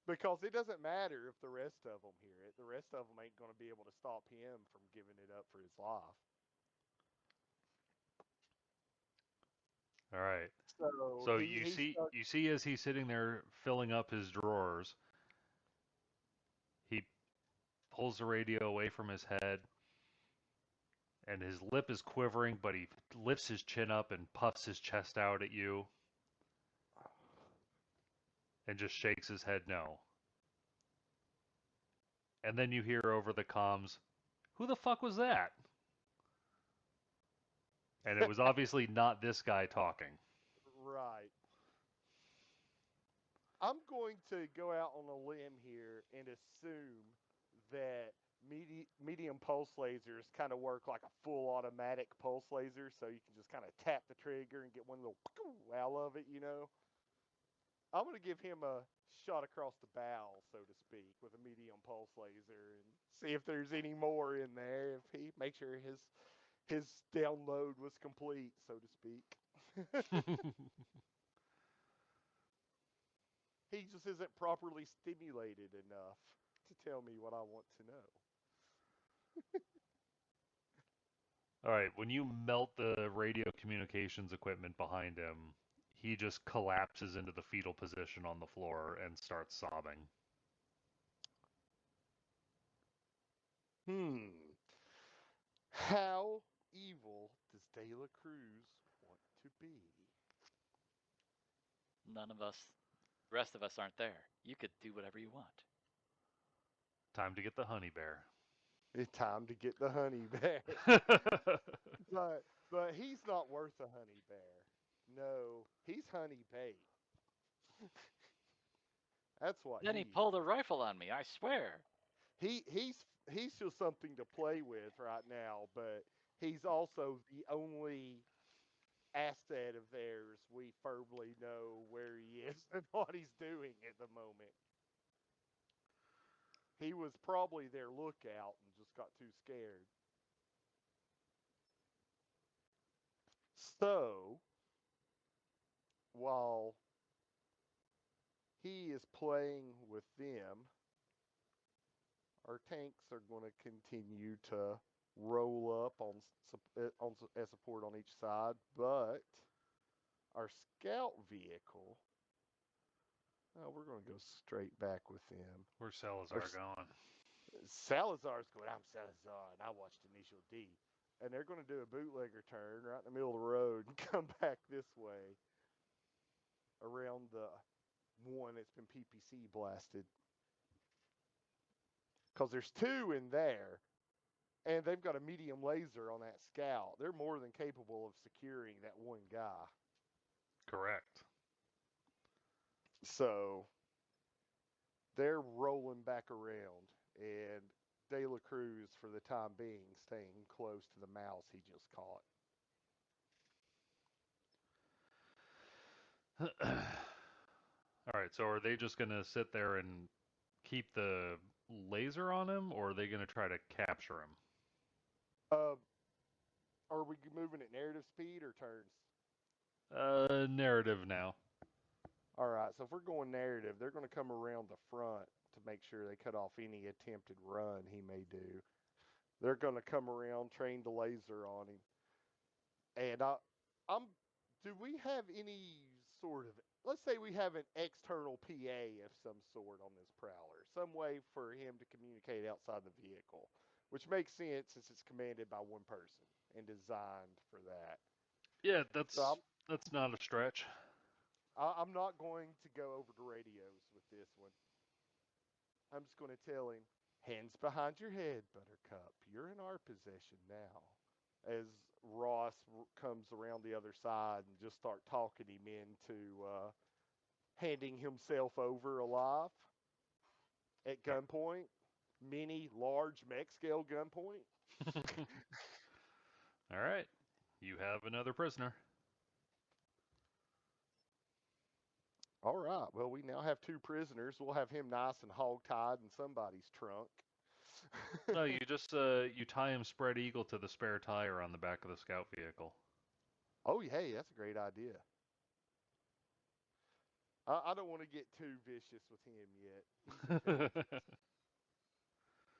Because it doesn't matter if the rest of them hear it. The rest of them ain't going to be able to stop him from giving it up for his life. All right. So So he, he's you see as he's sitting there filling up his drawers, he pulls the radio away from his head, and his lip is quivering, but he lifts his chin up and puffs his chest out at you and just shakes his head no. And then you hear over the comms, "Who the fuck was that?" And it was obviously not this guy talking. right. I'm going to go out on a limb here and assume that medium pulse lasers kind of work like a full automatic pulse laser, so you can just kind of tap the trigger and get one little out of it, you know? I'm going to give him a shot across the bow, so to speak, with a medium pulse laser and see if there's any more in there. If he make sure his download was complete, so to speak. He just isn't properly stimulated enough to tell me what I want to know. All right, when you melt the radio communications equipment behind him, he just collapses into the fetal position on the floor and starts sobbing. How evil does De La Cruz want to be? None of us, the rest of us aren't there. You could do whatever you want. Time to get the honey bear. It's time to get the honey bear. But he's not worth a honey bear. No, he's honey bait. That's what Then he he pulled a is. rifle on me, I swear. He's just something to play with right now, but he's also the only asset of theirs we firmly know where he is and what he's doing at the moment. He was probably their lookout and just got too scared. So, while he is playing with them, our tanks are going to continue to roll up as support on each side, but our scout vehicle, we're going to go straight back with them. Where's Salazar going? Salazar's going, I'm Salazar, and I watched Initial D. And they're going to do a bootlegger turn right in the middle of the road and come back this way around the one that's been PPC blasted. Because there's two in there, and they've got a medium laser on that scout. They're more than capable of securing that one guy. Correct. So they're rolling back around, and De La Cruz, for the time being, staying close to the mouse he just caught. All right, so are they just going to sit there and keep the laser on him, or are they going to try to capture him? Uh, are we moving at narrative speed or turns? Narrative now. All right, so if we're going narrative, they're going to come around the front to make sure they cut off any attempted run he may do. They're going to come around, train the laser on him. And do we have any sort of, let's say we have an external PA of some sort on this prowler, some way for him to communicate outside the vehicle, which makes sense since it's commanded by one person and designed for that. Yeah, So that's not a stretch. I'm not going to go over the radios with this one. I'm just going to tell him, Hands behind your head, Buttercup. You're in our possession now. As Ross comes around the other side and just start talking him into handing himself over alive at gunpoint, mini, large, mech scale gunpoint. All right. You have another prisoner. All right. Well, we now have 2 prisoners. We'll have him nice and hog-tied in somebody's trunk. No, you just you tie him spread eagle to the spare tire on the back of the scout vehicle. Oh, hey, that's a great idea. I don't want to get too vicious with him yet. He's intelligent.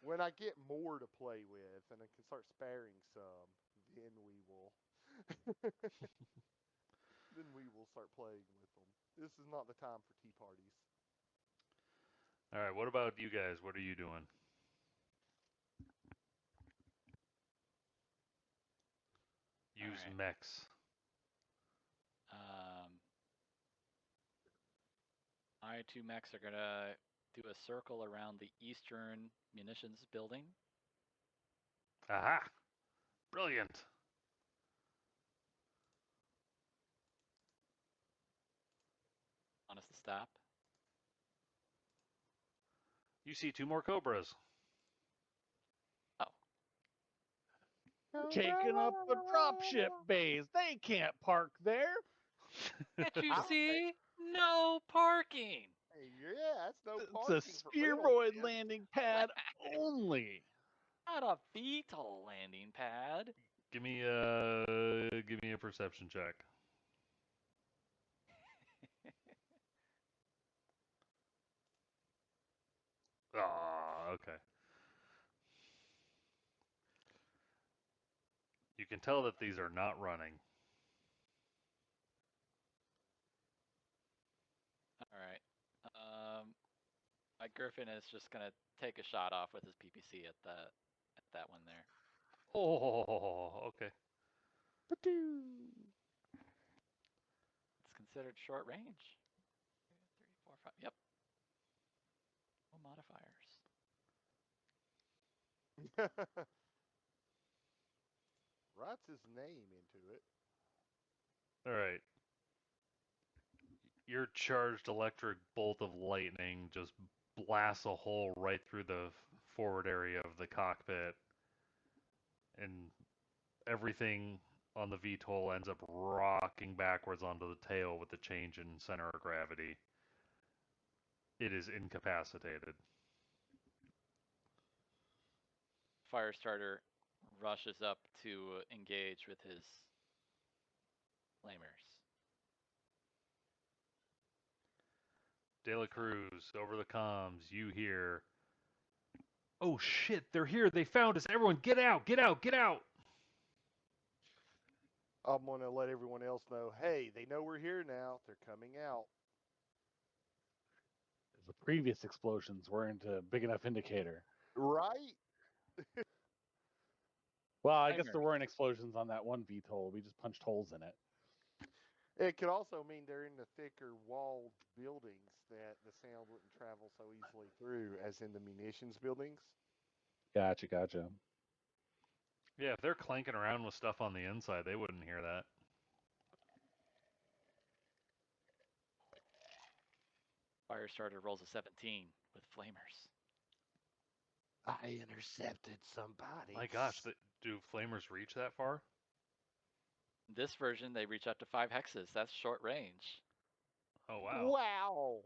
When I get more to play with and I can start sparing some, then we will start playing with them. This is not the time for tea parties. All right. What about you guys? What are you doing? Use right. mechs. My 2 mechs are gonna do a circle around the eastern munitions building. Aha! Brilliant. Want us to stop? You see 2 more cobras. Oh, Taking up the dropship bays. They can't park there. can't you I see? No parking. Hey, yeah, that's no It's a parking for real, spheroid man. landing pad only. Not a VTOL landing pad. Give me a perception check. Ah, okay. You can tell that these are not running. All right. My Griffin is just gonna take a shot off with his PPC at that one there. Oh, okay. It's considered short range. 2, 3, 4, 5. Yep. No modifiers. Writes his name into it. All right. Your charged electric bolt of lightning just blasts a hole right through the forward area of the cockpit, and everything on the VTOL ends up rocking backwards onto the tail with the change in center of gravity. It is incapacitated. Firestarter rushes up to engage with his flamers. De La Cruz, over the comms, you hear, "Oh shit, they're here! They found us! Everyone, get out! Get out! Get out!" I'm going to let everyone else know, hey, they know we're here now. They're coming out. The previous explosions weren't a big enough indicator. Right? Well, I guess there Flamers. weren't explosions on that one VTOL. We just punched holes in it. It could also mean they're in the thicker walled buildings that the sound wouldn't travel so easily through as in the munitions buildings. Gotcha. Yeah, if they're clanking around with stuff on the inside, they wouldn't hear that. Firestarter rolls a 17 with flamers. I intercepted somebody. My gosh, do flamers reach that far? In this version, they reach up to 5 hexes. That's short range. Oh, wow. Wow.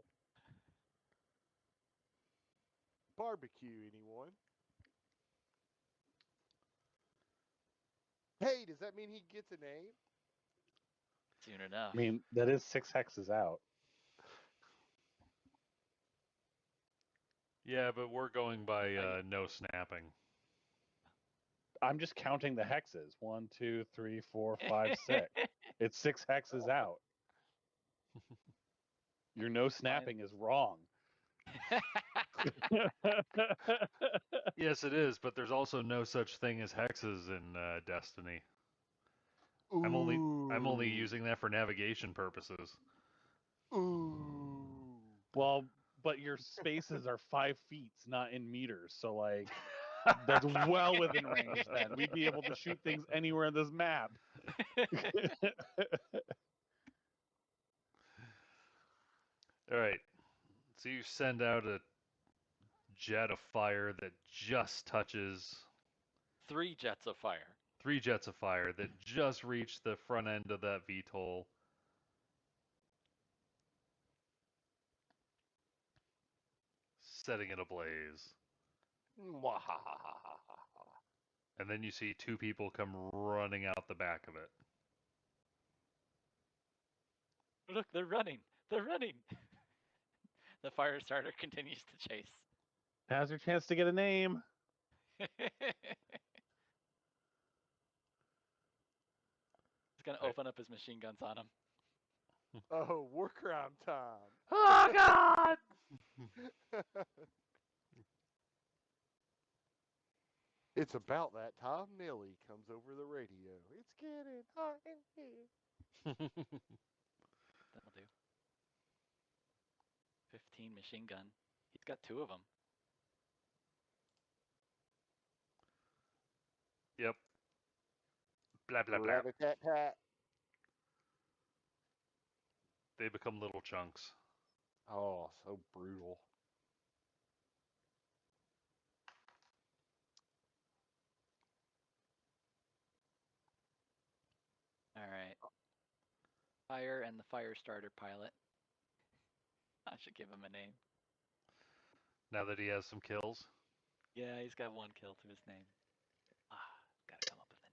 Barbecue, anyone? Hey, does that mean he gets a name? Soon enough. I mean, that is 6 hexes out. Yeah, but we're going by no snapping. I'm just counting the hexes. 1, 2, 3, 4, 5, 6. It's 6 hexes out. Your no snapping is wrong. Yes, it is, but there's also no such thing as hexes in Destiny. I'm only Ooh. using that for navigation purposes. Ooh. Well, but your spaces are 5 feet, not in meters. So like that's well within range. Then we'd be able to shoot things anywhere in this map. All right. So you send out a jet of fire that just touches 3 jets of fire. 3 jets of fire that just reach the front end of that VTOL. Setting it ablaze. And then you see 2 people come running out the back of it. Look, they're running. They're running. The fire starter continues to chase. Now's your chance to get a name. He's gonna Okay. open up his machine guns on him. Oh, war crime time. Oh God! It's about that time Nelly comes over the radio. It's getting hot in here. That'll do. 15 machine gun. He's got 2 of them. Yep. Blah blah blah. Rat-a-tat-tat. They become little chunks. Oh, so brutal. All right. Fire and the fire starter pilot. I should give him a name. Now that he has some kills. Yeah, he's got 1 kill to his name. Gotta come up with a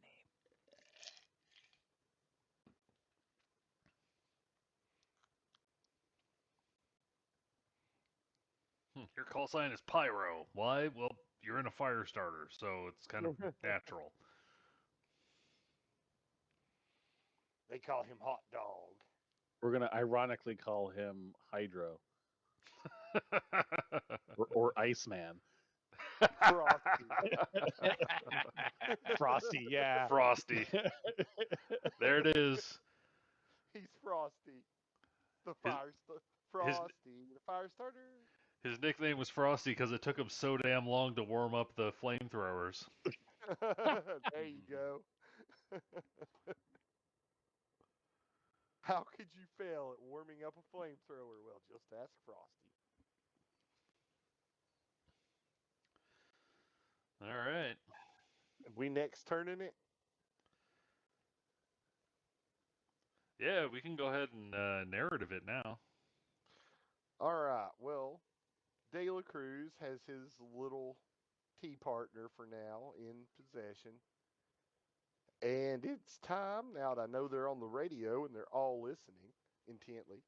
name. Your call sign is Pyro. Why? Well, you're in a fire starter, so it's kind of natural. They call him Hot Dog. We're gonna ironically call him Hydro or Iceman. Frosty. Frosty, yeah. Frosty. There it is. He's Frosty. The His- fire Frosty, the fire starter. His nickname was Frosty because it took him so damn long to warm up the flamethrowers. There you go. How could you fail at warming up a flamethrower? Well, just ask Frosty. All right. We next turning it? Yeah, we can go ahead and narrative it now. All right. Well, De La Cruz has his little tea partner for now in possession. And it's time, now that I know they're on the radio and they're all listening intently.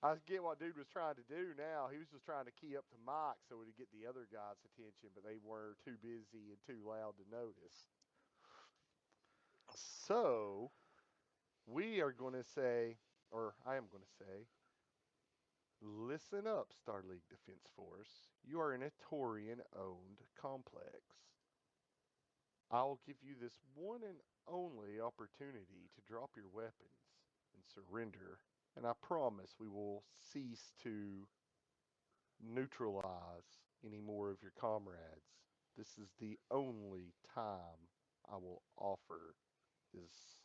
I get what dude was trying to do now. He was just trying to key up to Mike so he'd get the other guy's attention, but they were too busy and too loud to notice. So, we are going to say, or I am going to say, listen up, Star League Defense Force. You are in a Taurian-owned complex. I'll give you this one and only opportunity to drop your weapons and surrender, and I promise we will cease to neutralize any more of your comrades. This is the only time I will offer this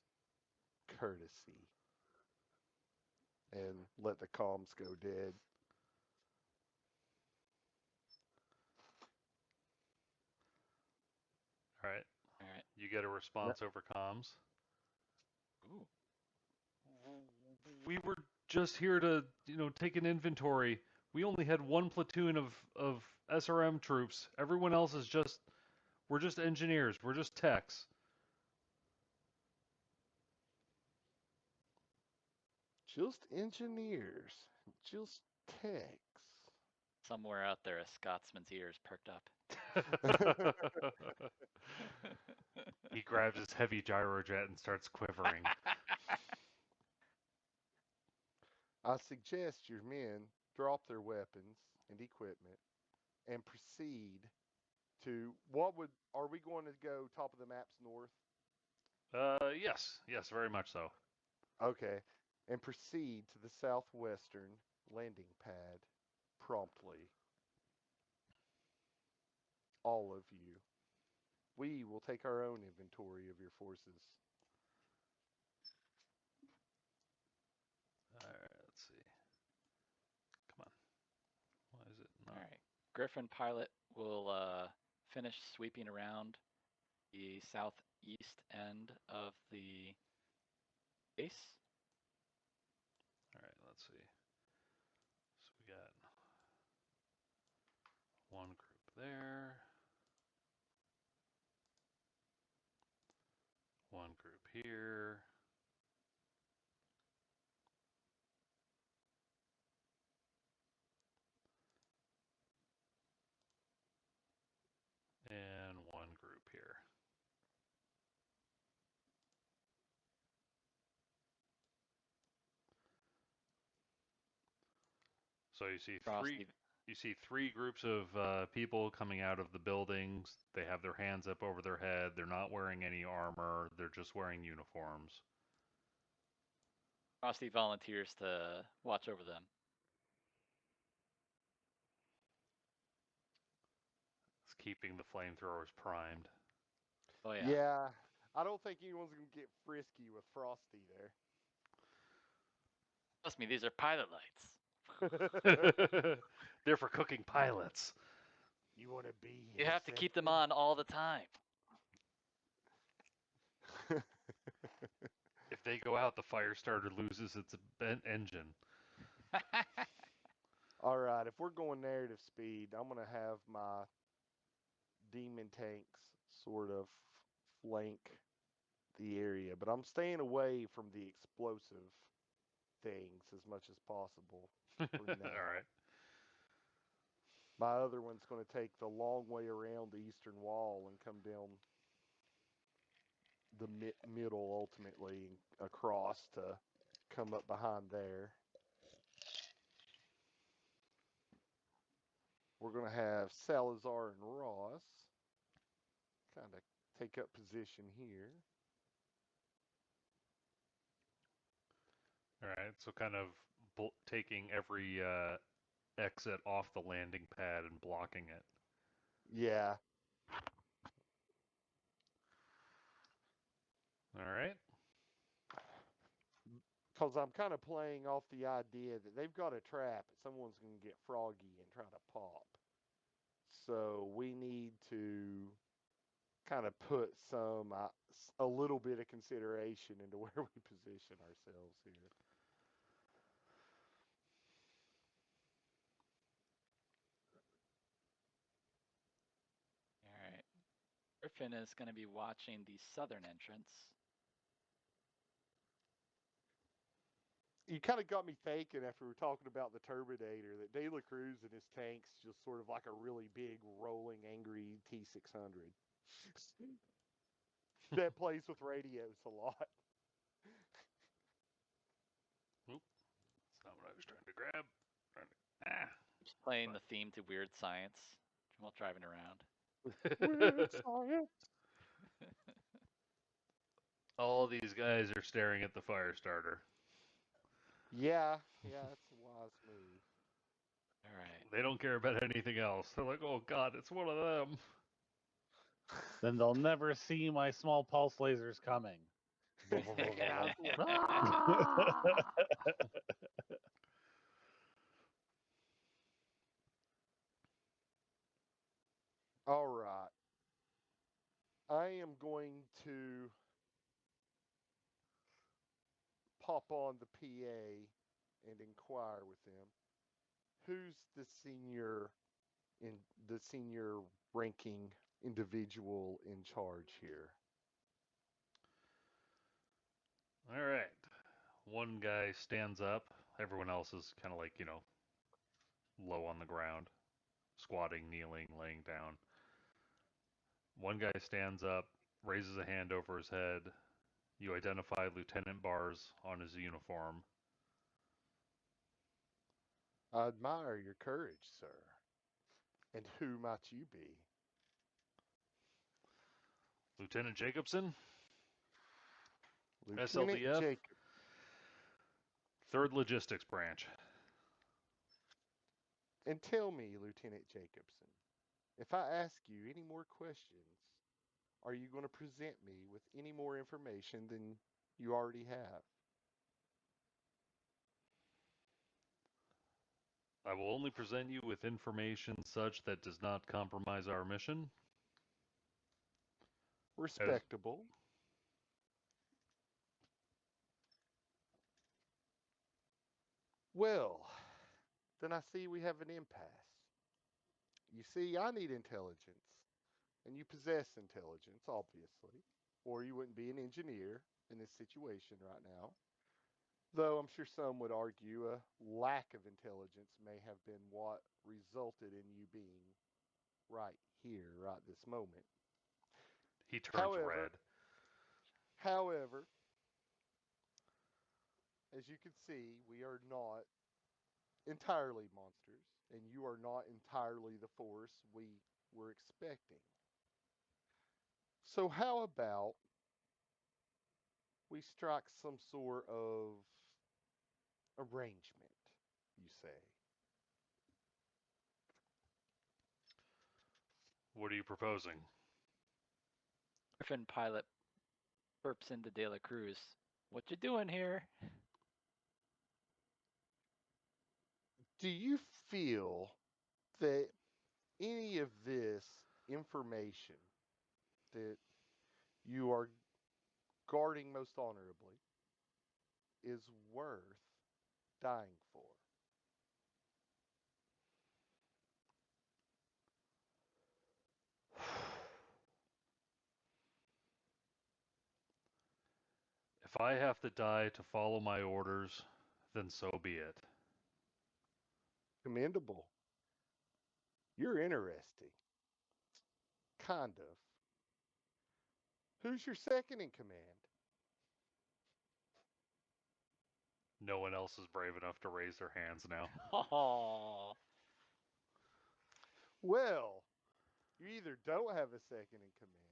courtesy. And let the comms go dead. All right. All right. You get a response over comms. Ooh. We were just here to, take an inventory. We only had 1 platoon of SRM troops. Everyone else is we're just engineers. We're just techs. Just engineers, just techs. Somewhere out there, a Scotsman's ears perked up. He grabs his heavy gyrojet and starts quivering. I suggest your men drop their weapons and equipment and proceed to are we going to go top of the maps north? Yes, very much so. Okay. And proceed to the southwestern landing pad promptly. All of you. We will take our own inventory of your forces. Alright, let's see. Come on. Why is it not? All right. Griffin pilot will finish sweeping around the southeast end of the base. Alright, let's see. So we got one group there. One group here. And one group here. So you see three groups of people coming out of the buildings. They have their hands up over their head. They're not wearing any armor. They're just wearing uniforms. Frosty volunteers to watch over them. It's keeping the flamethrowers primed. Oh yeah. Yeah, I don't think anyone's going to get frisky with Frosty there. Trust me, these are pilot lights. They're for cooking pilots. You want to be You have to keep them on all the time. If they go out, the fire starter loses its engine. All right, if we're going narrative speed, I'm going to have my demon tanks sort of flank the area, but I'm staying away from the explosive things as much as possible for now. All right. My other one's going to take the long way around the eastern wall and come down the middle ultimately across to come up behind there. We're going to have Salazar and Ross kind of take up position here. All right. So kind of taking every exit off the landing pad and blocking it. Yeah. All right. Because I'm kind of playing off the idea that they've got a trap and someone's going to get froggy and try to pop. So we need to kind of put a little bit of consideration into where we position ourselves here. All right. Griffin is going to be watching the southern entrance. You kind of got me thinking after we were talking about the Terminator that De La Cruz and his tanks just sort of like a really big, rolling, angry T-600 that plays with radios a lot. Oop. That's not what I was trying to grab. Just playing the theme to Weird Science while driving around. Weird science. All these guys are staring at the fire starter. Yeah, that's a wise move. All right. They don't care about anything else. They're like, oh god, it's one of them. Then they'll never see my small pulse lasers coming. Get out the way. All right. I am going to pop on the PA and inquire with them. Who's the senior ranking individual in charge here? All right. One guy stands up. Everyone else is kind of like, low on the ground, squatting, kneeling, laying down. One guy stands up, raises a hand over his head. You identify Lieutenant Bars on his uniform. I admire your courage, sir. And who might you be? Lieutenant Jacobson, Lieutenant SLDF, Jacob. 3rd Logistics Branch. And tell me, Lieutenant Jacobson, if I ask you any more questions, are you going to present me with any more information than you already have? I will only present you with information such that does not compromise our mission. As Respectable. Well, then I see we have an impasse. You see, I need intelligence, and you possess intelligence, obviously, or you wouldn't be an engineer in this situation right now. Though I'm sure some would argue a lack of intelligence may have been what resulted in you being right here, right this moment. he turns However, red. however, as you can see, we are not entirely monsters, and you are not entirely the force we were expecting. So, how about we strike some sort of arrangement, you say? What are you proposing? Griffin pilot burps into De La Cruz. What you doing here? Do you feel that any of this information that you are guarding most honorably is worth dying for? If I have to die to follow my orders, then so be it. Commendable. You're interesting. Kind of. Who's your second in command? No one else is brave enough to raise their hands now. Oh, Well, you either don't have a second in command,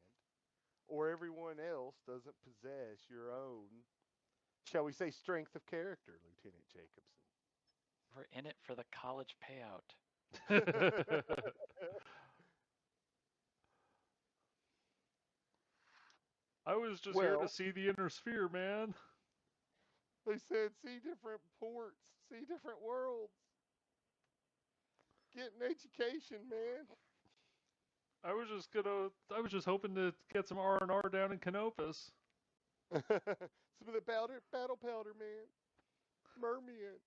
or everyone else doesn't possess your own, shall we say, strength of character, Lieutenant Jacobson. we're in it for the college payout. I was just here to Well, see the inner sphere, man. they said see different ports, see different worlds, get an education, man. I was just hoping to get some R&R down in Canopus. Some of the battle powder, man. Merman.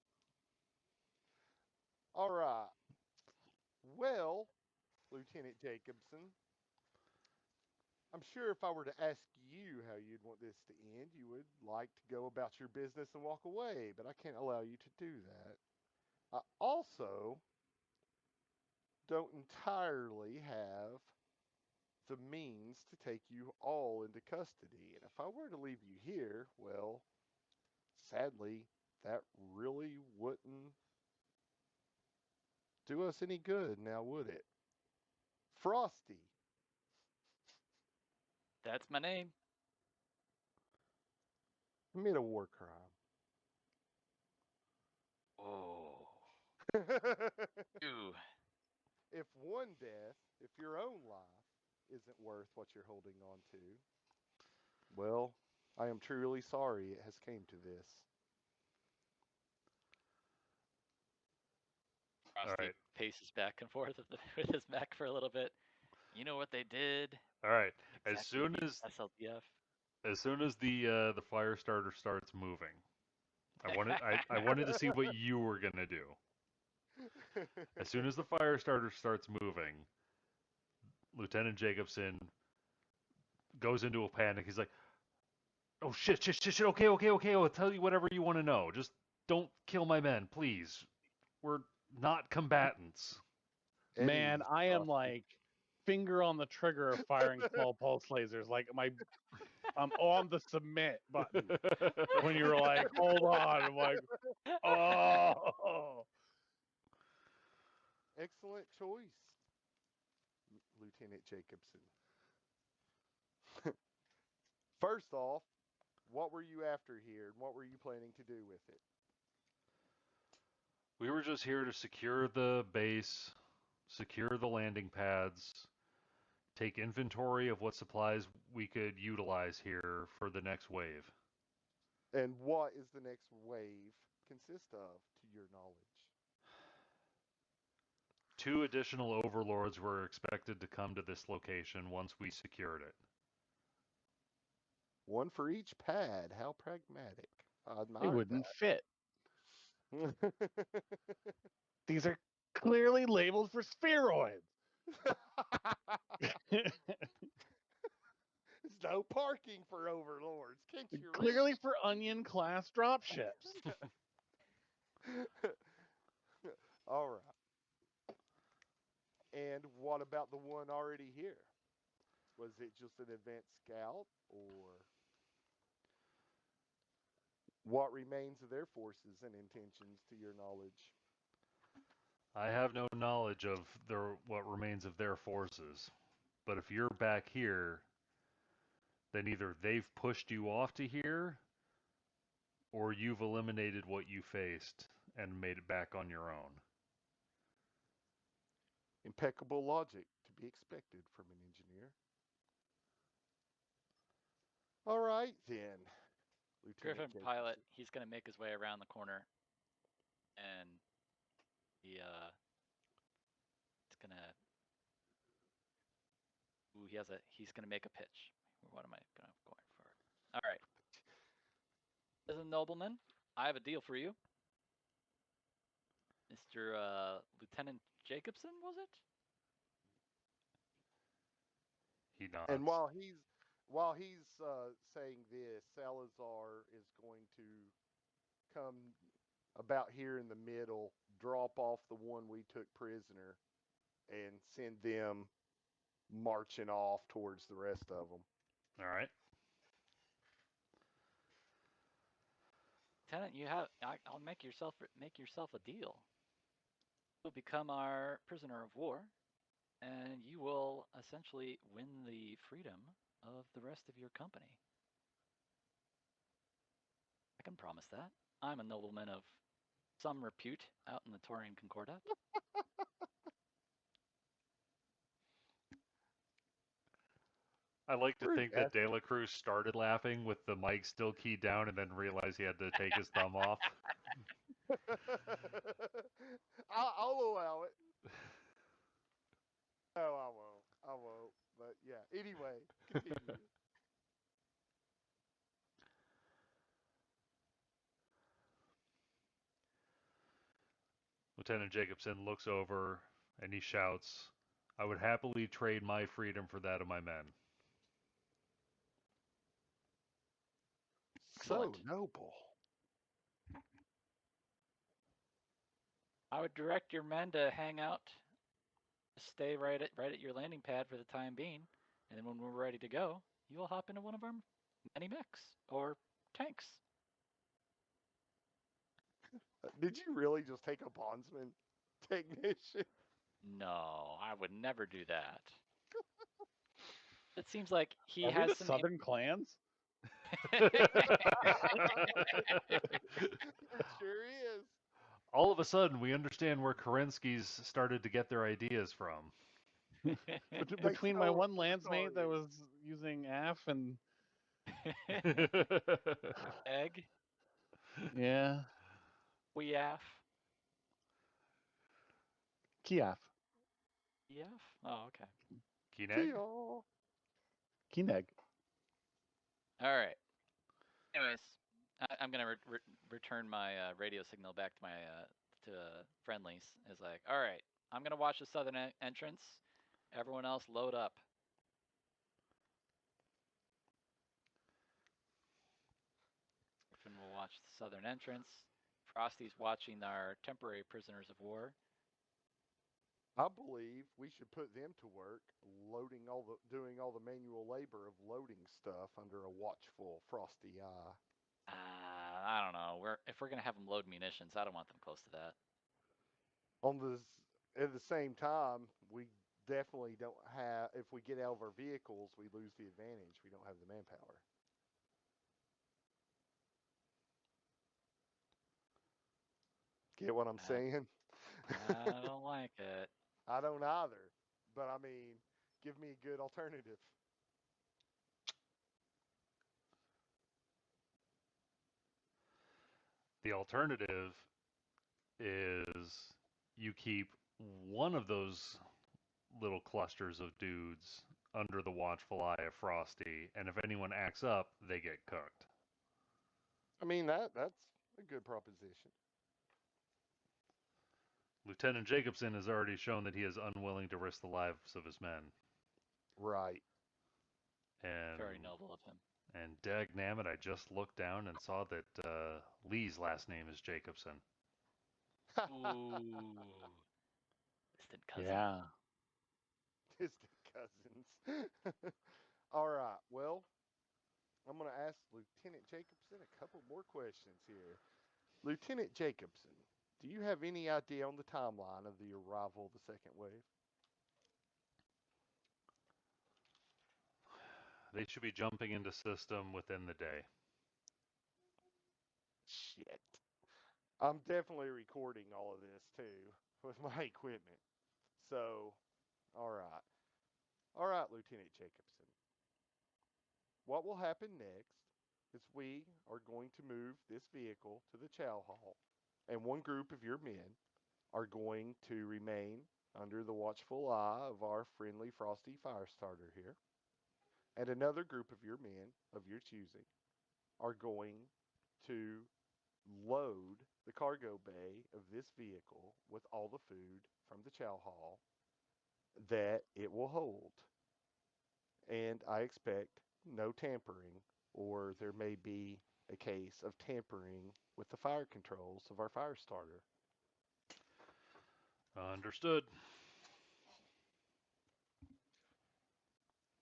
All right. Well, Lieutenant Jacobson, I'm sure if I were to ask you how you'd want this to end, you would like to go about your business and walk away, but I can't allow you to do that. I also don't entirely have the means to take you all into custody. And if I were to leave you here, well, sadly, that really wouldn't do us any good now, would it? Frosty, That's my name. commit a war crime. Oh, you. If one death, if your own life isn't worth what you're holding on to, well, I am truly sorry it has came to this. All Frosty right. paces back and forth with his mech for a little bit. You know what they did? All right. As Exactly soon the as SLDF. the fire starter starts moving, I wanted to see what you were going to do. As soon as the fire starter starts moving, Lieutenant Jacobson goes into a panic. He's like, "Oh shit, shit, shit, shit. Okay, okay, okay. I'll tell you whatever you want to know. Just don't kill my men, please. We're not combatants." At Man, ease, I am Frosty. like finger on the trigger of firing small pulse lasers. Like I'm on the submit button when you were like, hold on. I'm like, oh. Excellent choice, Lieutenant Jacobson. First off, what were you after here, and what were you planning to do with it? We were just here to secure the base, secure the landing pads, take inventory of what supplies we could utilize here for the next wave. And what is the next wave consist of, to your knowledge? 2 additional overlords were expected to come to this location once we secured it. One for each pad. How pragmatic. I They admire wouldn't fit. that. These are clearly labeled for spheroids. There's no parking for overlords. Can't you Clearly for onion class dropships. read? All right. And what about the one already here? Was it just an advanced scout, or what remains of their forces and intentions, to your knowledge? I have no knowledge of what remains of their forces, but if you're back here, then either they've pushed you off to here, or you've eliminated what you faced and made it back on your own. Impeccable logic to be expected from an engineer. All right, then. Lieutenant Griffin Jacobson. pilot, he's gonna make his way around the corner, and it's gonna. Ooh, he's gonna make a pitch. What am I going for? All right. Listen, nobleman, I have a deal for you. Mr. Lieutenant Jacobson, was it? He nods. And while he's saying this, Salazar is going to come about here in the middle, drop off the one we took prisoner, and send them marching off towards the rest of them. All right. Lieutenant, I'll make yourself a deal. You'll become our prisoner of war, and you will essentially win the freedom of the rest of your company. I can promise that. I'm a nobleman of some repute out in the Taurian Concordat. I like to Rude think that bastard. De La Cruz started laughing with the mic still keyed down and then realized he had to take his thumb off. I'll allow it. No, I won't. I won't. But yeah. Anyway, continue. Lieutenant Jacobson looks over and he shouts, I would happily trade my freedom for that of my men. Excellent. So noble. I would direct your men to hang out, stay right at your landing pad for the time being, and then when we're ready to go, you will hop into one of our many mechs or tanks. Did you really just take a bondsman technician? No, I would never do that. It seems like he Are we has the some. Southern clans? It sure is. All of a sudden, we understand where Kerensky's started to get their ideas from. Between my stole it one from the landsmate that Taurians. was using AF and Egg, yeah, Weaf, Kiev, Eaf. Oh, okay. Kineg? Kill. Kineg. All right. Anyways, I'm gonna return my radio signal back to my to friendlies. It's like, all right, I'm gonna watch the southern entrance. Everyone else, load up. Griffin will watch the southern entrance. Frosty's watching our temporary prisoners of war. I believe we should put them to work doing all the manual labor of loading stuff under a watchful frosty eye. I don't know. If we're gonna have them load munitions, I don't want them close to that. At the same time, we definitely don't have. If we get out of our vehicles, we lose the advantage. We don't have the manpower. Get what I'm saying? I don't like it. I don't either. But I mean, give me a good alternative. The alternative is you keep one of those little clusters of dudes under the watchful eye of Frosty, and if anyone acts up, they get cooked. I mean that's a good proposition. Lieutenant Jacobson has already shown that he is unwilling to risk the lives of his men. Right. And Very noble of him. and dagnammit, I just looked down and saw that Lee's last name is Jacobson. Ooh. Distant cousin. Yeah. Distant cousins. All right. Well, I'm going to ask Lieutenant Jacobson a couple more questions here. Lieutenant Jacobson, do you have any idea on the timeline of the arrival of the second wave? They should be jumping into system within the day. Shit. I'm definitely recording all of this too with my equipment. So, all right. All right, Lieutenant Jacobson. What will happen next is we are going to move this vehicle to the chow hall, and one group of your men are going to remain under the watchful eye of our friendly Frosty Firestarter here, and another group of your men of your choosing are going to load the cargo bay of this vehicle with all the food from the chow hall that it will hold. And I expect no tampering, or there may be a case of tampering with the fire controls of our fire starter. Understood.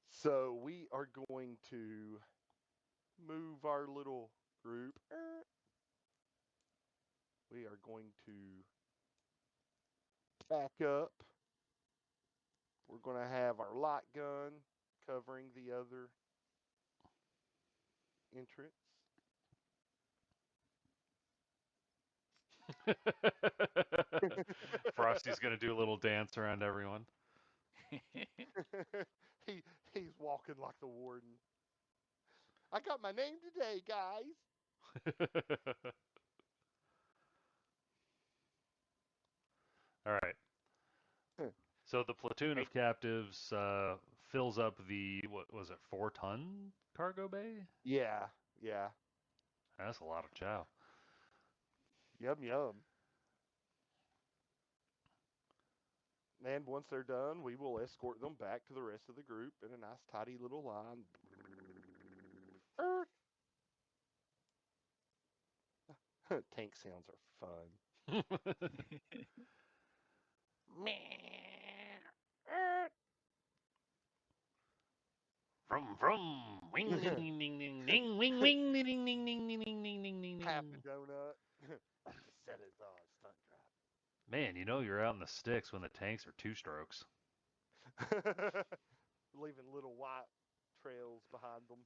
So we are going to move our little group. We are going to back up. We're going to have our light gun covering the other entrance. Frosty's gonna do a little dance around everyone. he he's walking like the warden. I got my name today, guys. All right. So the platoon of captives fills up the, what was it, 4-ton cargo bay? Yeah, yeah. That's a lot of chow. Yum yum. And once they're done, we will escort them back to the rest of the group in a nice tidy little line. Tank sounds are fun. Vroom vroom. Wing ding ding ding ding ding wing wing ding ding ding ding ding ding ding ding ding Half a ding. donut. Just set it on stunt Man, you know you're out in the sticks when the tanks are two strokes. drive. Leaving little white trails behind them.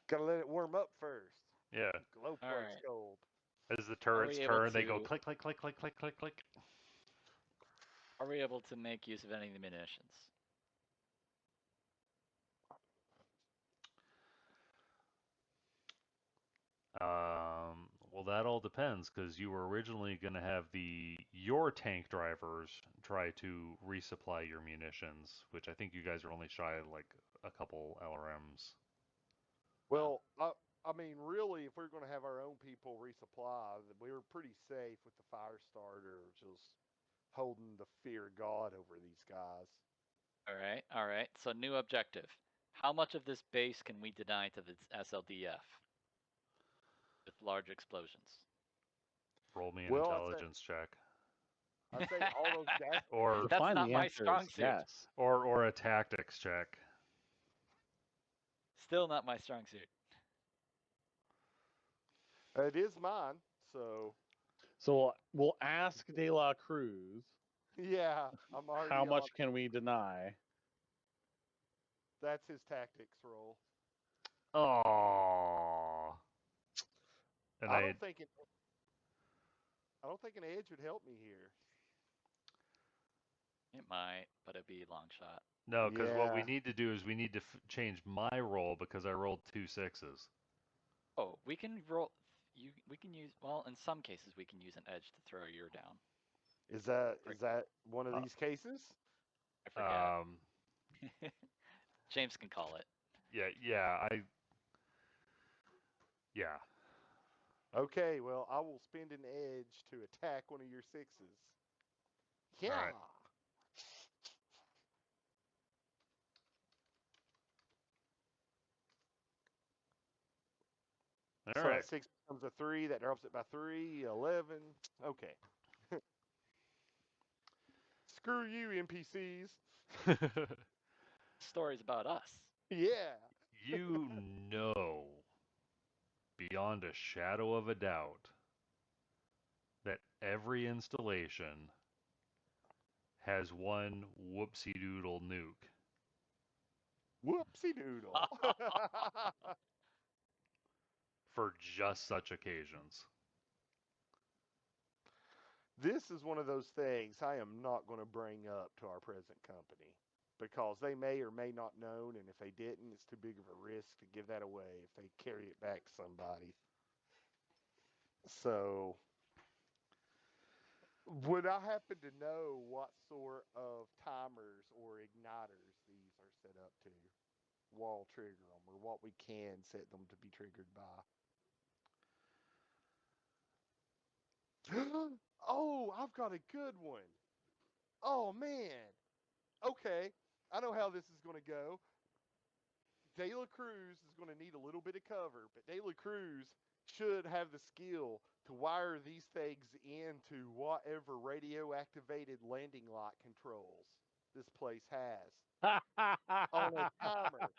Gotta let it warm up first. Yeah. Glow All plug's right. cold. As the turrets we able turn, they go to- click, click, click, click, click, click, click. Are we able to make use of any of the munitions? Well, that all depends because you were originally going to have your tank drivers try to resupply your munitions, which I think you guys are only shy of like a couple LRMs. Well, I mean, really, if we're going to have our own people resupply, we were pretty safe with the fire starter, just holding the fear of God over these guys. All right. So new objective. How much of this base can we deny to the SLDF with large explosions? Roll me an Well, intelligence check, I'd say all those gas. or That's Define not the my answer strong is suit. yes. or a tactics check. Still not my strong suit. It is mine, so So we'll ask De La Cruz, yeah, I'm already how on. much can we deny? That's his tactics roll. Oh, And I I don't think it. I don't think an edge would help me here. It might, but it'd be a long shot. no, because what we Yeah. need to do is we need to change my roll because I rolled 2 6s. Oh, we can roll. We can use. Well, in some cases, we can use an edge to throw your down. Is that For, is that one of Uh, these cases? I forget. um, James can call it. yeah. Okay. Well, I will spend an edge to attack one of your sixes. All Yeah. right, all So that right. 6 becomes a 3. That drops it by 3. 11. Okay. Screw you, NPCs. Stories about us. Yeah. You know beyond a shadow of a doubt that every installation has one whoopsie doodle nuke Whoopsie doodle. for just such occasions. This is one of those things I am not going to bring up to our present company because they may or may not know, and if they didn't, it's too big of a risk to give that away if they carry it back to somebody. So, would I happen to know what sort of timers or igniters these are set up to? Wall trigger them, or what we can set them to be triggered by? Oh, I've got a good one. Oh, man. Okay, I know how this is going to go. De La Cruz is going to need a little bit of cover, but De La Cruz should have the skill to wire these things into whatever radio activated landing light controls this place has on a timer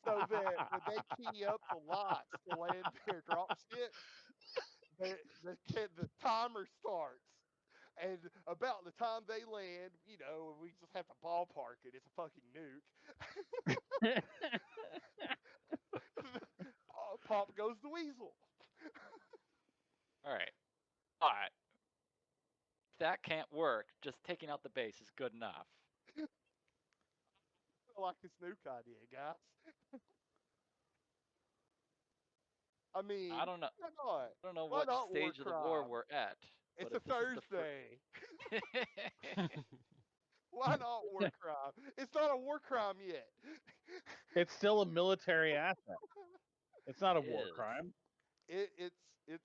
so that when they key up the lights to land their dropships, the timer starts. And about the time they land, we just have to ballpark it. It's a fucking nuke. Pop goes the weasel. All right. But if that can't work, just taking out the base is good enough. I like this nuke idea, guys. I I mean, don't know. why not? I don't know Why what not war stage of the war crime? we're at, but It's a if this is the first, Thursday. Why not war crime? It's not a war crime yet. It's still a military asset. It's not it a war is. crime. It's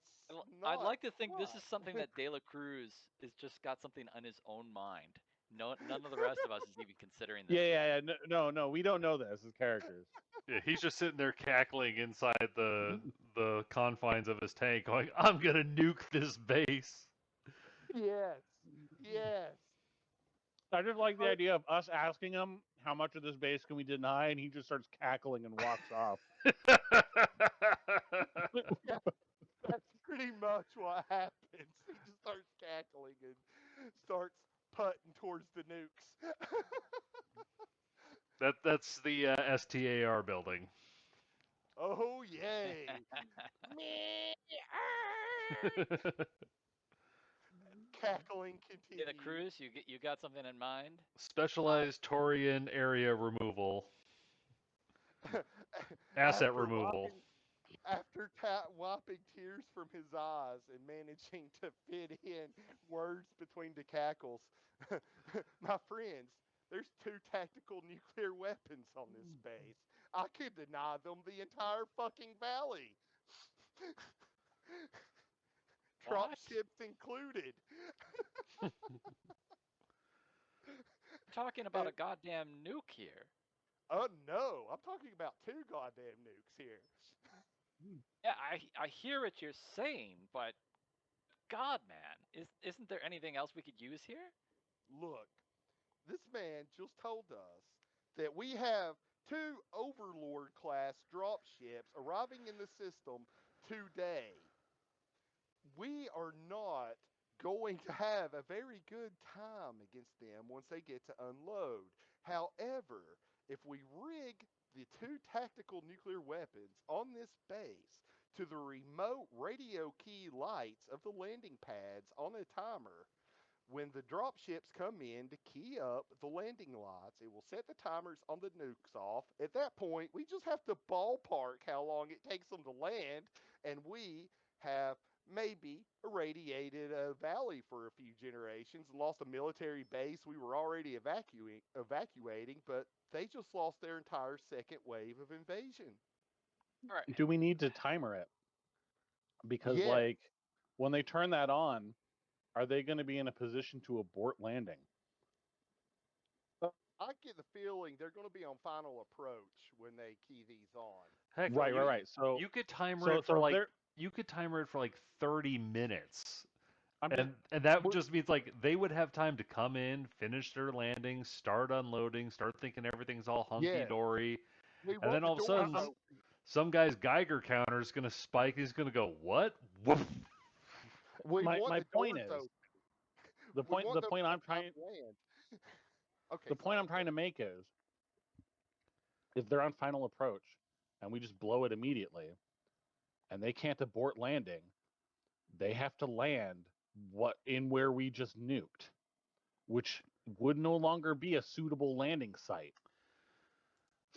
I'd not like to think this is something quite. that De La Cruz is just got something on his own mind. No, none of the rest of us is even considering this Yeah, yet. yeah, yeah. No. We don't know this as characters. Yeah, he's just sitting there cackling inside the confines of his tank, going, "I'm gonna nuke this base." Yes. Yes. I just like the But idea of us asking him how much of this base can we deny, and he just starts cackling and walks off. yeah, that's pretty much what happens. He just starts cackling and starts putting towards the nukes. That's the STAR building. Oh yay! Me, cackling De La continues. Cruz, you got something in mind? Uh, Specialized Taurian area removal, asset after removal. wiping wiping tears from his eyes and managing to fit in words between the cackles, my friends, there's 2 tactical nuclear weapons on this base. I could deny them the entire fucking valley. Drop What? ships included. We're talking about And a goddamn nuke here. oh no, I'm talking about 2 goddamn nukes here. Yeah, I hear what you're saying, but God, man, isn't there anything else we could use here? Look, this man just told us that we have 2 Overlord class drop ships arriving in the system today. We are not going to have a very good time against them once they get to unload. However, if we rig the 2 tactical nuclear weapons on this base to the remote radio key lights of the landing pads on a timer. When the drop ships come in to key up the landing lights, it will set the timers on the nukes off. At that point, we just have to ballpark how long it takes them to land, and we have maybe irradiated a valley for a few generations and lost a military base we were already evacuating, but they just lost their entire second wave of invasion. All right. Do we need to timer it? Because Yeah, like when they turn that on, are they going to be in a position to abort landing? I get the feeling they're going to be on final approach when they key these on. Heck, Right, So right, you right. So you could timer so it for so like they're you could timer it for like 30 minutes. I'm just And that we're, just means like they would have time to come in, finish their landing, start unloading, start thinking everything's all hunky yeah, dory, we and want then the all of a doors sudden open. some guy's Geiger counter is gonna spike. He's gonna go what? Woof. We want my the point doors is open. the We point want the them point to have I'm time trying to land. Okay, the point sorry. I'm trying to make is if they're on final approach and we just blow it immediately and they can't abort landing, they have to land what in where we just nuked, which would no longer be a suitable landing site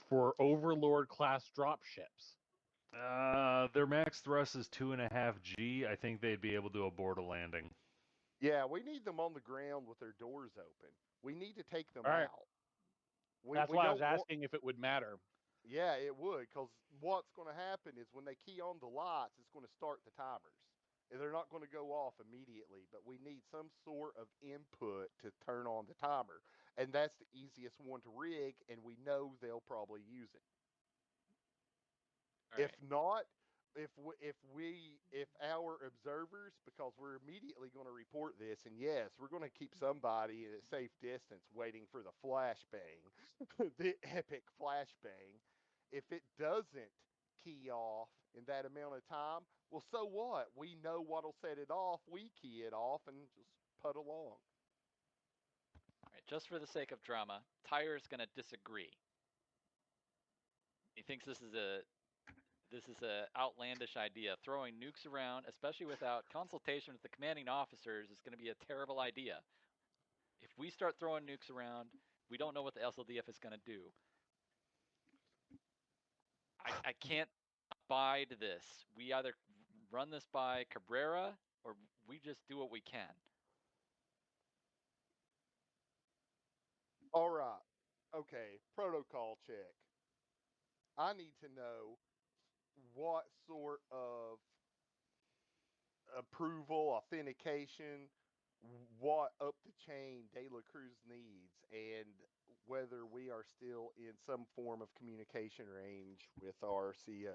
for Overlord class dropships. Their max thrust is 2.5 G. I think they'd be able to abort a landing. Yeah, we need them on the ground with their doors open. We need to take them All right, out. We that's we why I was don't want. asking if it would matter. Yeah, it would, because what's going to happen is when they key on the lights, it's going to start the timers. And they're not going to go off immediately, but we need some sort of input to turn on the timer. And that's the easiest one to rig, and we know they'll probably use it. All right. If not, if our observers, because we're immediately going to report this, and yes, we're going to keep somebody at a safe distance waiting for the flashbang, the epic flashbang. If it doesn't key off in that amount of time, well, so what? We know what'll set it off. We key it off and just put along. All right. Just for the sake of drama, Tyre's going to disagree. He thinks this is a outlandish idea. Throwing nukes around, especially without consultation with the commanding officers, is going to be a terrible idea. If we start throwing nukes around, we don't know what the SLDF is going to do. I can't abide this. We either run this by Cabrera or we just do what we can. All right. Okay. Protocol check. I need to know what sort of approval, authentication, what up the chain De La Cruz needs, and whether we are still in some form of communication range with our CO.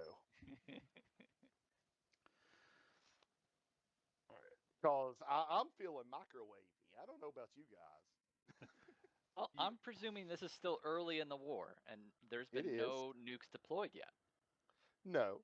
Because I'm feeling microwavy. I don't know about you guys. Well, You, I'm presuming this is still early in the war and there's It been is. no nukes deployed yet. No,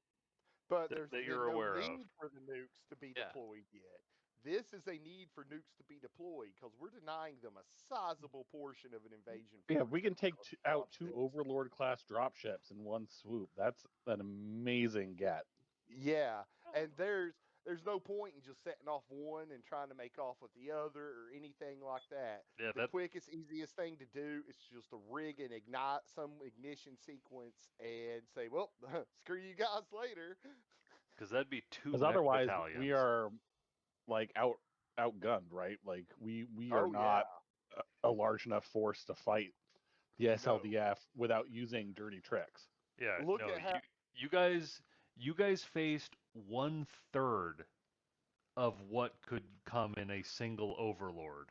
but there's that been you're no aware of. need for the nukes to be Yeah. deployed yet. This is a need for nukes to be deployed because we're denying them a sizable portion of an invasion Yeah, we can fortress take because out watch two this. Overlord class dropships in one swoop. That's an amazing get. Yeah, and there's no point in just setting off one and trying to make off with the other or anything like that. Yeah, The that quickest, easiest thing to do is just to rig and ignite some ignition sequence and say, "Well, screw you guys later." because that'd be two Because mech otherwise, we battalions. are like outgunned, right? Like we are Oh yeah, not a large enough force to fight the no. SLDF without using dirty tricks. Yeah, Look no, at how. you guys faced 1/3 of what could come in a single Overlord,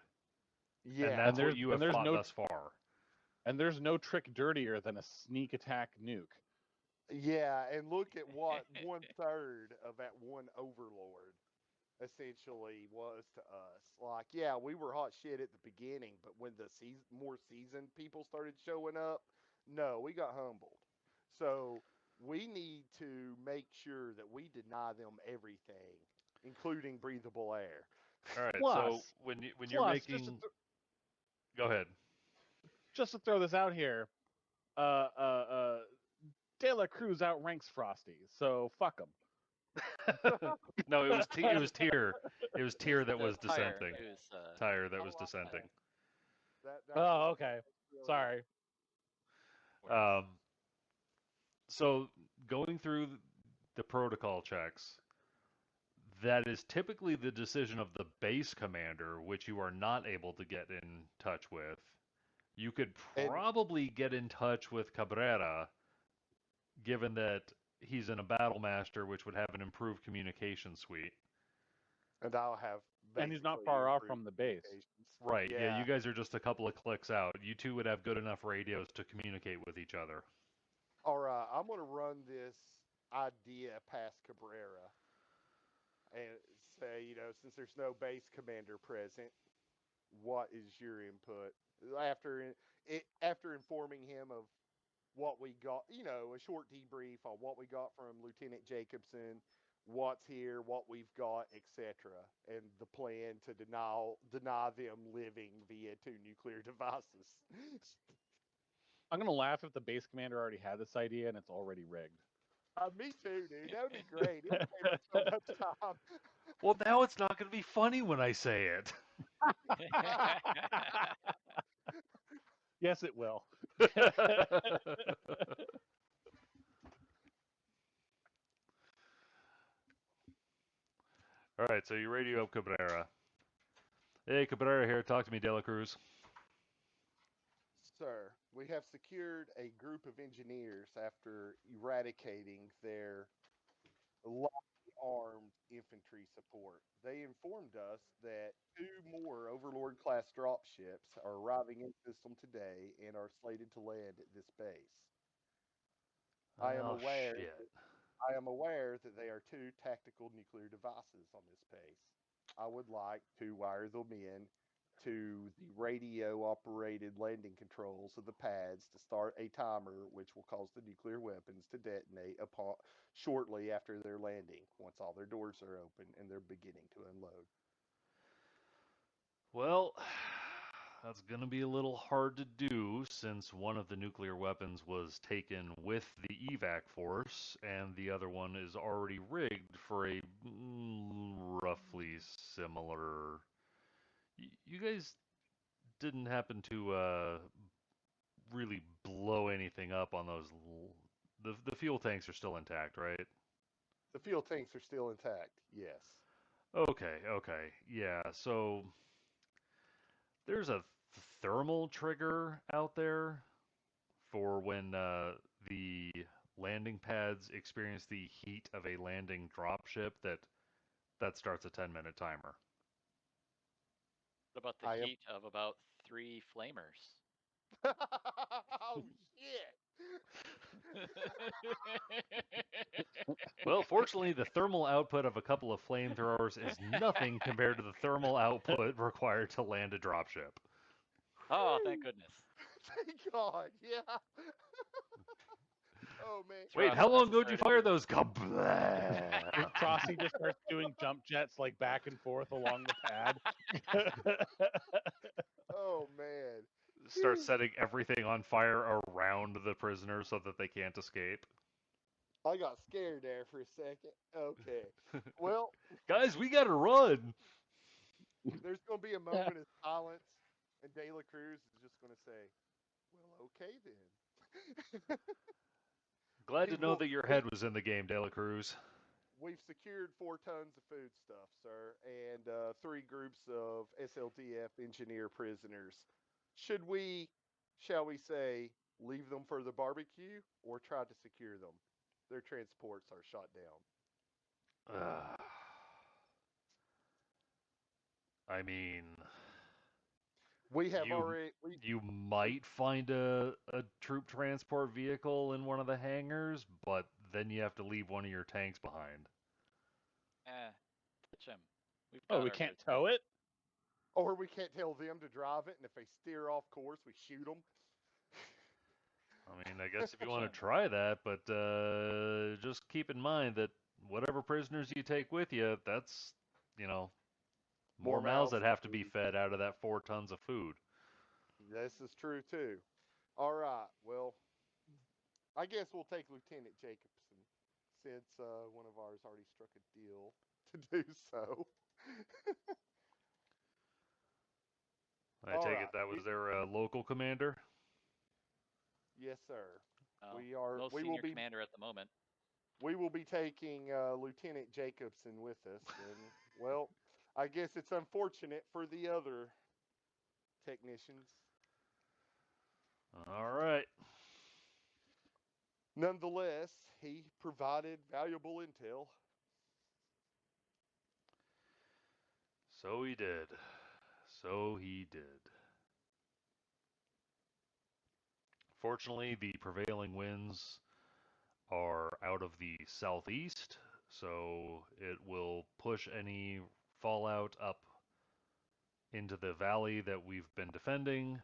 and Yeah, that's what you have fought thus far. And there's no trick dirtier than a sneak attack nuke. yeah, and look at what 1/3 of that one overlord essentially was to us. Like, yeah, we were hot shit at the beginning, but when the more seasoned people started showing up, no, we got humbled. So we need to make sure that we deny them everything, including breathable air. All right, so Plus, when you're plus making, go ahead. just to throw this out here, uh, uh, uh, De La Cruz outranks Frosty, so fuck him. No, it was Tyr. It was Tyr that was Tire descending. who's Tyr that was Oh, I'm descending. sorry. That's Oh, really okay. really Sorry. worse. So going through the protocol checks, that is typically the decision of the base commander, which you are not able to get in touch with. You could and probably get in touch with Cabrera, given that he's in a battle master, which would have an improved communication suite. and I'll have And he's not basically far off improved from the base. communications. Right, yeah, Yeah. you guys are just a couple of clicks out. You two would have good enough radios to communicate with each other. All right, I'm gonna run this idea past Cabrera and say, since there's no base commander present, what is your input after informing him of what we got, a short debrief on what we got from Lieutenant Jacobson, what's here, what we've got, etc., and the plan to deny them living via two nuclear devices. I'm gonna laugh if the base commander already had this idea and it's already rigged. Me too, dude. That would be great. It would save us so much time. Well, now it's not going to be funny when I say it. Yes, it will. All right, so you radio up Cabrera. Hey, Cabrera here. Talk to me, De La Cruz. Sir, we have secured a group of engineers after eradicating their lightly armed infantry support. They informed us that two more Overlord class dropships are arriving in system today and are slated to land at this base. I am Oh, aware shit. I am aware that they are two tactical nuclear devices on this base. I would like to wire them in to the radio operated landing controls of the pads to start a timer which will cause the nuclear weapons to detonate upon shortly after their landing once all their doors are open and they're beginning to unload. Well, that's going to be a little hard to do since one of the nuclear weapons was taken with the evac force, and the other one is already rigged for a roughly similar. You guys didn't happen to really blow anything up on those. The fuel tanks are still intact, right? The fuel tanks are still intact, yes. Okay, okay, yeah. So there's a thermal trigger out there for when the landing pads experience the heat of a landing dropship that starts a 10-minute timer. What about the I am. heat of about 3 flamers? Oh shit! Well, fortunately, the thermal output of a couple of flamethrowers is nothing compared to the thermal output required to land a dropship. Oh, thank goodness. Thank God, yeah. Oh man. Wait, Thrust how long ago did you necessary fire to those? Kablah! Frosty just starts doing jump jets like back and forth along the pad. Oh man. Start setting everything on fire around the prisoners so that they can't escape. I got scared there for a second. Okay. Well, Guys, we gotta run. there's going to be a moment of silence, and De La Cruz is just going to say, "Well, okay then." Glad he to know will. that your head was in the game, De La Cruz. We've secured 4 tons of food stuff, sir, and 3 groups of SLTF engineer prisoners. Should we, shall we say, leave them for the barbecue or try to secure them? Their transports are shot down. I mean, We have you already. you might find a troop transport vehicle in one of the hangars, but then you have to leave one of your tanks behind. ditch him. We've Oh, got we our can't good tow tank. it? Or we can't tell them to drive it, and if they steer off course, we shoot them. I mean, I guess if you want Ditch to 'em. try that, but just keep in mind that whatever prisoners you take with you, that's, you know, more More mouths mouths that to have to be feed. fed out of that 4 tons of food. This is true too. All right. Well, I guess we'll take Lieutenant Jacobson since one of ours already struck a deal to do so. I All take right. it that was their local commander. Yes, sir. Well, We are. most senior commander at the moment. We will be taking Lieutenant Jacobson with us, and well, I guess it's unfortunate for the other technicians. All right. Nonetheless, he provided valuable intel. So he did. So he did. Fortunately, the prevailing winds are out of the southeast, so it will push any fallout up into the valley that we've been defending,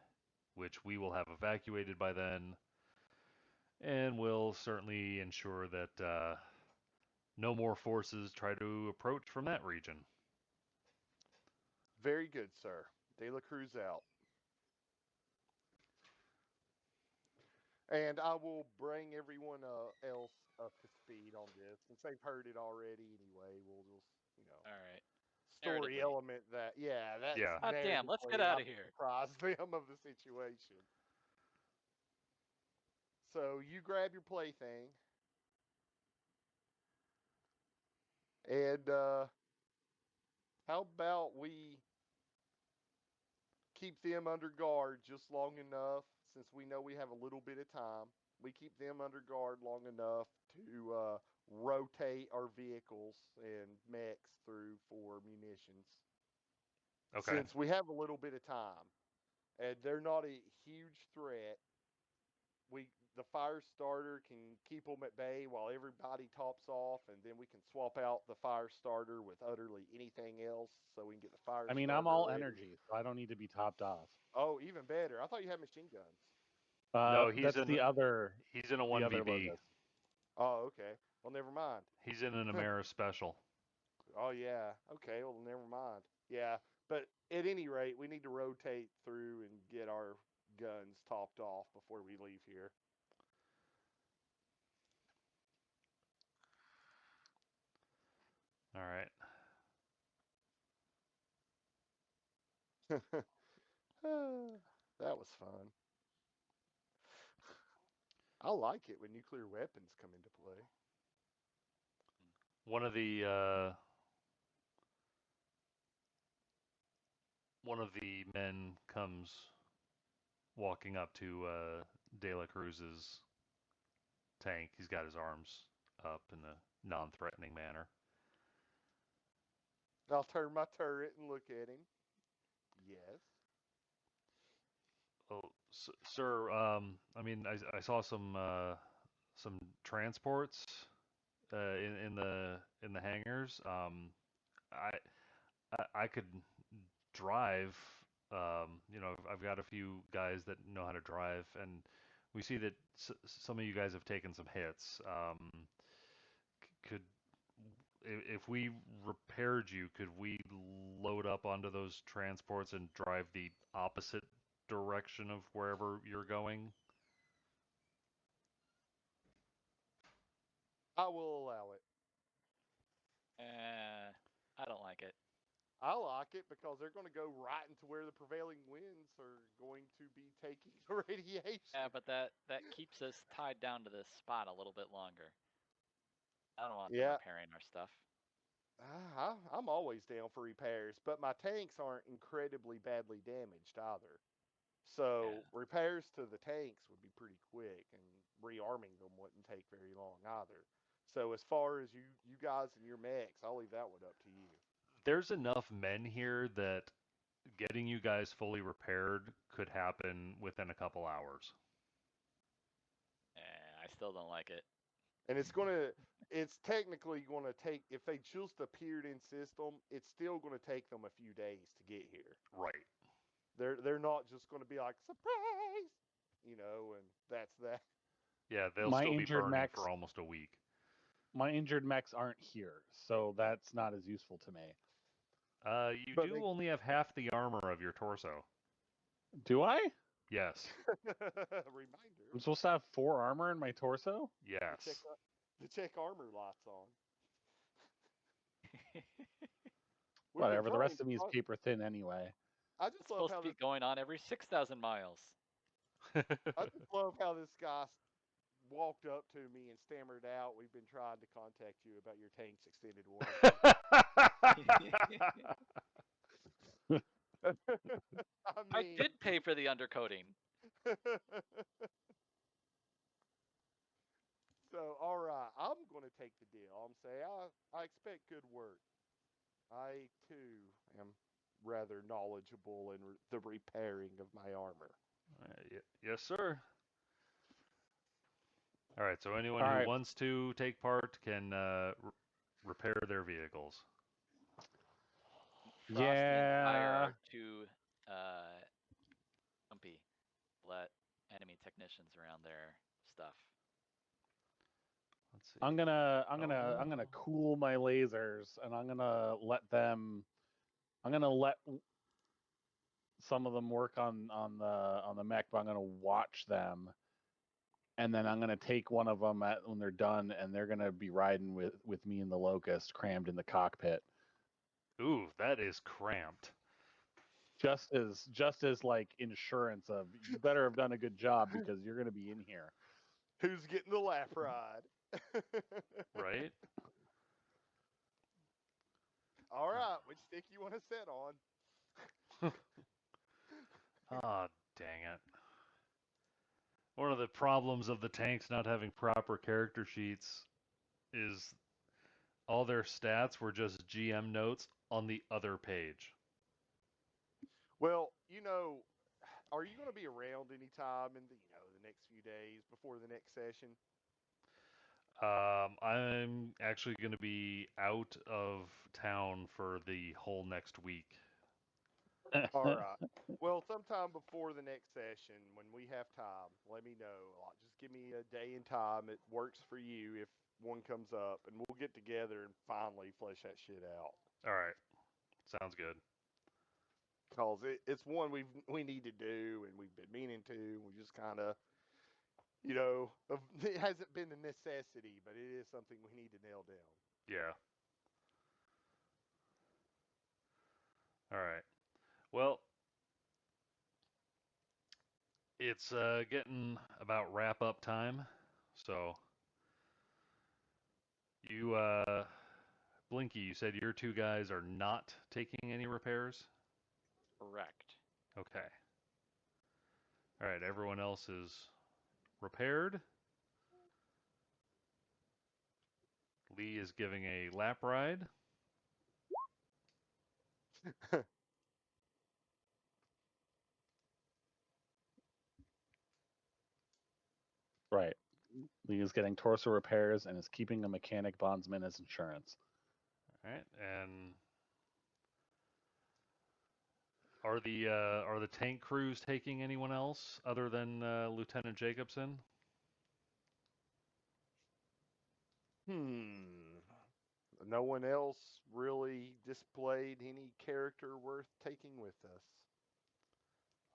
which we will have evacuated by then, and will certainly ensure that no more forces try to approach from that region. Very good, sir. De La Cruz out. And I will bring everyone else up to speed on this. Since they've heard it already anyway, we'll just, All right. story Narratively. element that, yeah, that's Yeah. God damn, let's get narratively, out I'm of here. surprise them of the situation. So you grab your plaything, and how about we keep them under guard just long enough, since we know we have a little bit of time. We keep them under guard long enough to rotate our vehicles and mechs through for munitions. Okay. Since we have a little bit of time, and they're not a huge threat, the fire starter can keep them at bay while everybody tops off, and then we can swap out the fire starter with utterly anything else, so we can get the fire I mean, starter I'm all ready. energy, so I don't need to be topped off. Oh, even better. I thought you had machine guns. No, he's That's in he's in a the other 1VB. logos. Oh, okay. Well, never mind. He's in an Ameris special. Oh, yeah. Okay. Well, never mind. Yeah. But at any rate, we need to rotate through and get our guns topped off before we leave here. All right. That was fun. I like it when nuclear weapons come into play. One of the men comes walking up to De La Cruz's tank. He's got his arms up in a non-threatening manner. I'll turn my turret and look at him. Yes. Oh, sir. I mean, I saw some transports in the hangars. I, I could drive. I've got a few guys that know how to drive, and we see that some of you guys have taken some hits. Could if we repaired you, could we load up onto those transports and drive the opposite direction of wherever you're going? I will allow it. I don't like it. I like it because they're going to go right into where the prevailing winds are going to be taking the radiation. Yeah, but that keeps us tied down to this spot a little bit longer. I don't want them Yeah. repairing our stuff. I'm always down for repairs, but my tanks aren't incredibly badly damaged either. So repairs to the tanks would be pretty quick, and rearming them wouldn't take very long either. So as far as you guys and your mechs, I'll leave that one up to you. There's enough men here that getting you guys fully repaired could happen within a couple hours. I still don't like it. And it's technically gonna take, if they just appeared in system, it's still gonna take them a few days to get here. Right. They're not just gonna be like surprise, and that's that. Yeah, they'll My still be injured burning mechs, for almost a week. my injured mechs aren't here, so that's not as useful to me. You But do only have half the armor of your torso. Do I? Yes. reminder. I'm supposed to have 4 armor in my torso? Check Yes. to check armor lights on. We've been Whatever. The trying rest of me is to- paper thin anyway. I just It's love supposed how to be this. going on every 6,000 miles. I just love how this guy walked up to me and stammered out, "We've been trying to contact you about your tank's extended warranty." I I mean, did pay for the undercoating. so all right, I'm going to take the deal. I'm saying I expect good work. I too am rather knowledgeable in the repairing of my armor. Yes, sir. All right. So anyone All who right. wants to take part can repair their vehicles. Frosty and Fire Yeah. are too jumpy. Let enemy technicians around their stuff. Let's see. I'm Oh. gonna cool my lasers, and I'm gonna let them. I'm gonna let some of them work on the mech, but I'm gonna watch them, and then I'm gonna take one of them when they're done, and they're gonna be riding with me and the Locust, crammed in the cockpit, Ooh, that is cramped. just as like insurance of you better have done a good job because you're gonna be in here. Who's getting the lap ride? Right? All right, which stick you want to sit on? Ah, dang it. One of the problems of the tanks not having proper character sheets is all their stats were just GM notes on the other page. Well, are you going to be around anytime in the next few days before the next session? I'm actually going to be out of town for the whole next week. All right. Well, sometime before the next session, when we have time, let me know. Just give me a day and time that works for you if one comes up, and we'll get together and finally flesh that shit out. All right. Sounds good. Cause it's one we need to do, and we've been meaning to. We just kind of, it hasn't been a necessity, but it is something we need to nail down. Yeah. All right. Well, it's getting about wrap up time. So, you, Blinky, you said your two guys are not taking any repairs? Correct. Okay. All right. Everyone else is repaired. Lee is giving a lap ride. Right. Lee is getting torso repairs and is keeping a mechanic bondsman as insurance. All right. And are the tank crews taking anyone else other than Lieutenant Jacobson? No one else really displayed any character worth taking with us.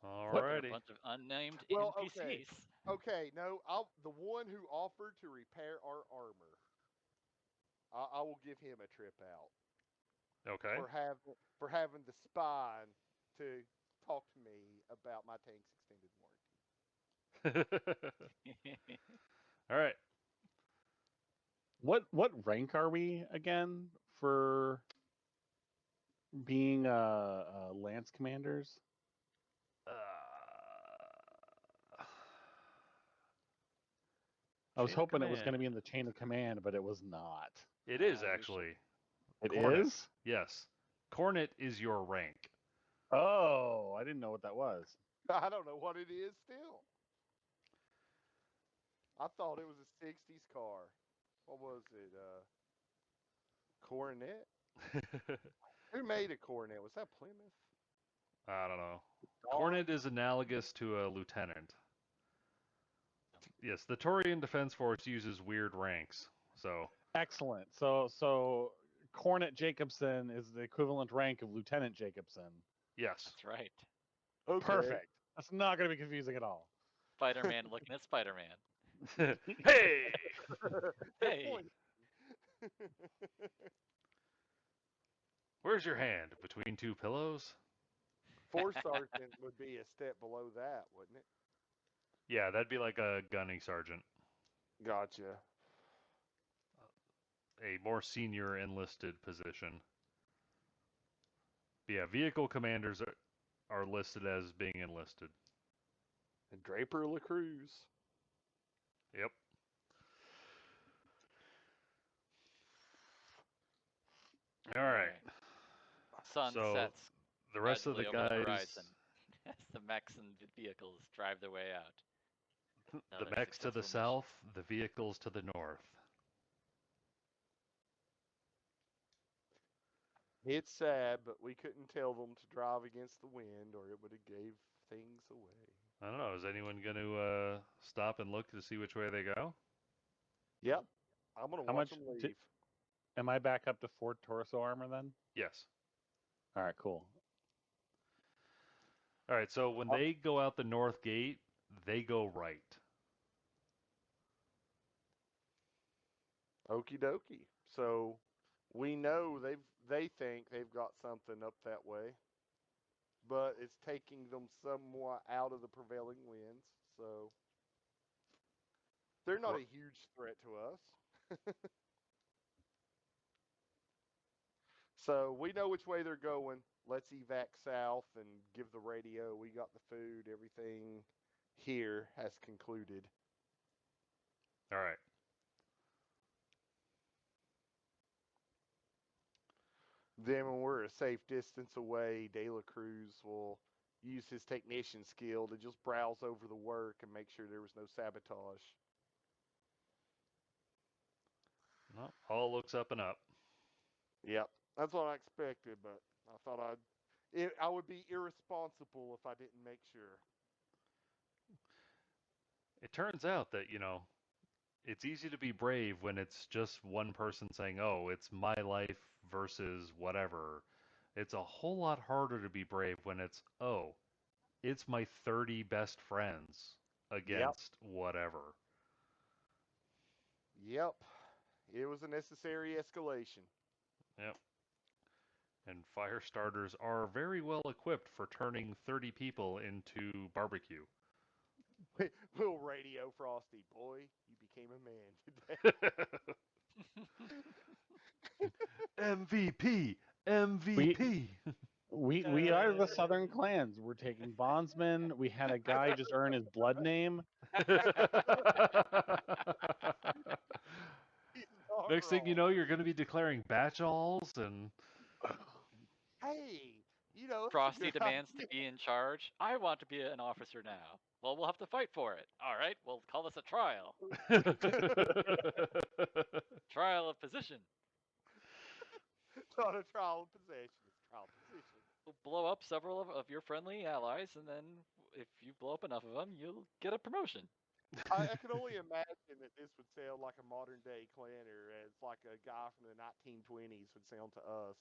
Except for a Alrighty. bunch of unnamed Well, NPCs. okay. No, the one who offered to repair our armor, I will give him a trip out Okay. for having the spine to talk to me about my tank's extended warranty. All right. What rank are we again for being lance commanders? Uh, I was chain of hoping it was going command. to be in the chain of command, but it was not. It is We should. actually. It Cornet. is? Yes. Cornet is your rank. Oh, I didn't know what that was. I don't know what it is still. I thought it was a '60s car. What was it? Coronet? Who made a Coronet? Was that Plymouth? I don't know. Cornet Dodge? is analogous to a lieutenant. Yes, the Taurian Defense Force uses weird ranks. So, Excellent. So Cornet Jacobson is the equivalent rank of Lieutenant Jacobson. yes. That's right. Okay. Perfect. That's not going to be confusing at all. Spider-Man looking at Spider-Man. Hey! They're Hey. pointing. Where's your hand? Between two pillows? Four sergeant would be a step below that, wouldn't it? Yeah, that'd be like a gunny sergeant. Gotcha. A more senior enlisted position. But yeah, vehicle commanders are listed as being enlisted. And Draper LaCruz. Yep. All right. Sun So sets the rest of the gradually over the guys, horizon as the mechs and vehicles drive their way out. the Another mechs to the successful mission. south, the vehicles to the north. It's sad, but we couldn't tell them to drive against the wind, or it would have gave things away. I don't know. Is anyone going to stop and look to see which way they go? Yep, I'm gonna How watch much them leave. am I back up to 4 torso armor then? Yes. All right, cool. All right. So when they go out the north gate, they go right. Okie dokie. So we know they think they've got something up that way, but it's taking them somewhat out of the prevailing winds. So they're not a huge threat to us. So we know which way they're going. Let's evac south and give the radio. We got the food. Everything here has concluded. All right. Then when we're a safe distance away, De La Cruz will use his technician skill to just browse over the work and make sure there was no sabotage. No, all looks up and up. Yep, that's what I expected, but I thought I would be irresponsible if I didn't make sure. It turns out that, it's easy to be brave when it's just one person saying, oh, it's my life versus whatever. It's a whole lot harder to be brave when it's, oh, it's my 30 best friends Yep, against whatever. yep. It was a necessary escalation. Yep. And fire starters are very well equipped for turning 30 people into barbecue. We'll radio Frosty. Boy, you became a man today. MVP! MVP! We are the Southern clans. We're taking bondsmen. We had a guy just earn his blood name. He's not Next thing you wrong. know, you're going to be declaring batch-alls and Hey, that's a Frosty good demands idea. to be in charge. I want to be an officer now. Well, we'll have to fight for it. All right, we'll call this a trial. Trial of position. It's not a trial of possession. It's trial position. We'll blow up several of your friendly allies, and then if you blow up enough of them, you'll get a promotion. I can only imagine that this would sound like a modern day clanner, as like a guy from the 1920s would sound to us.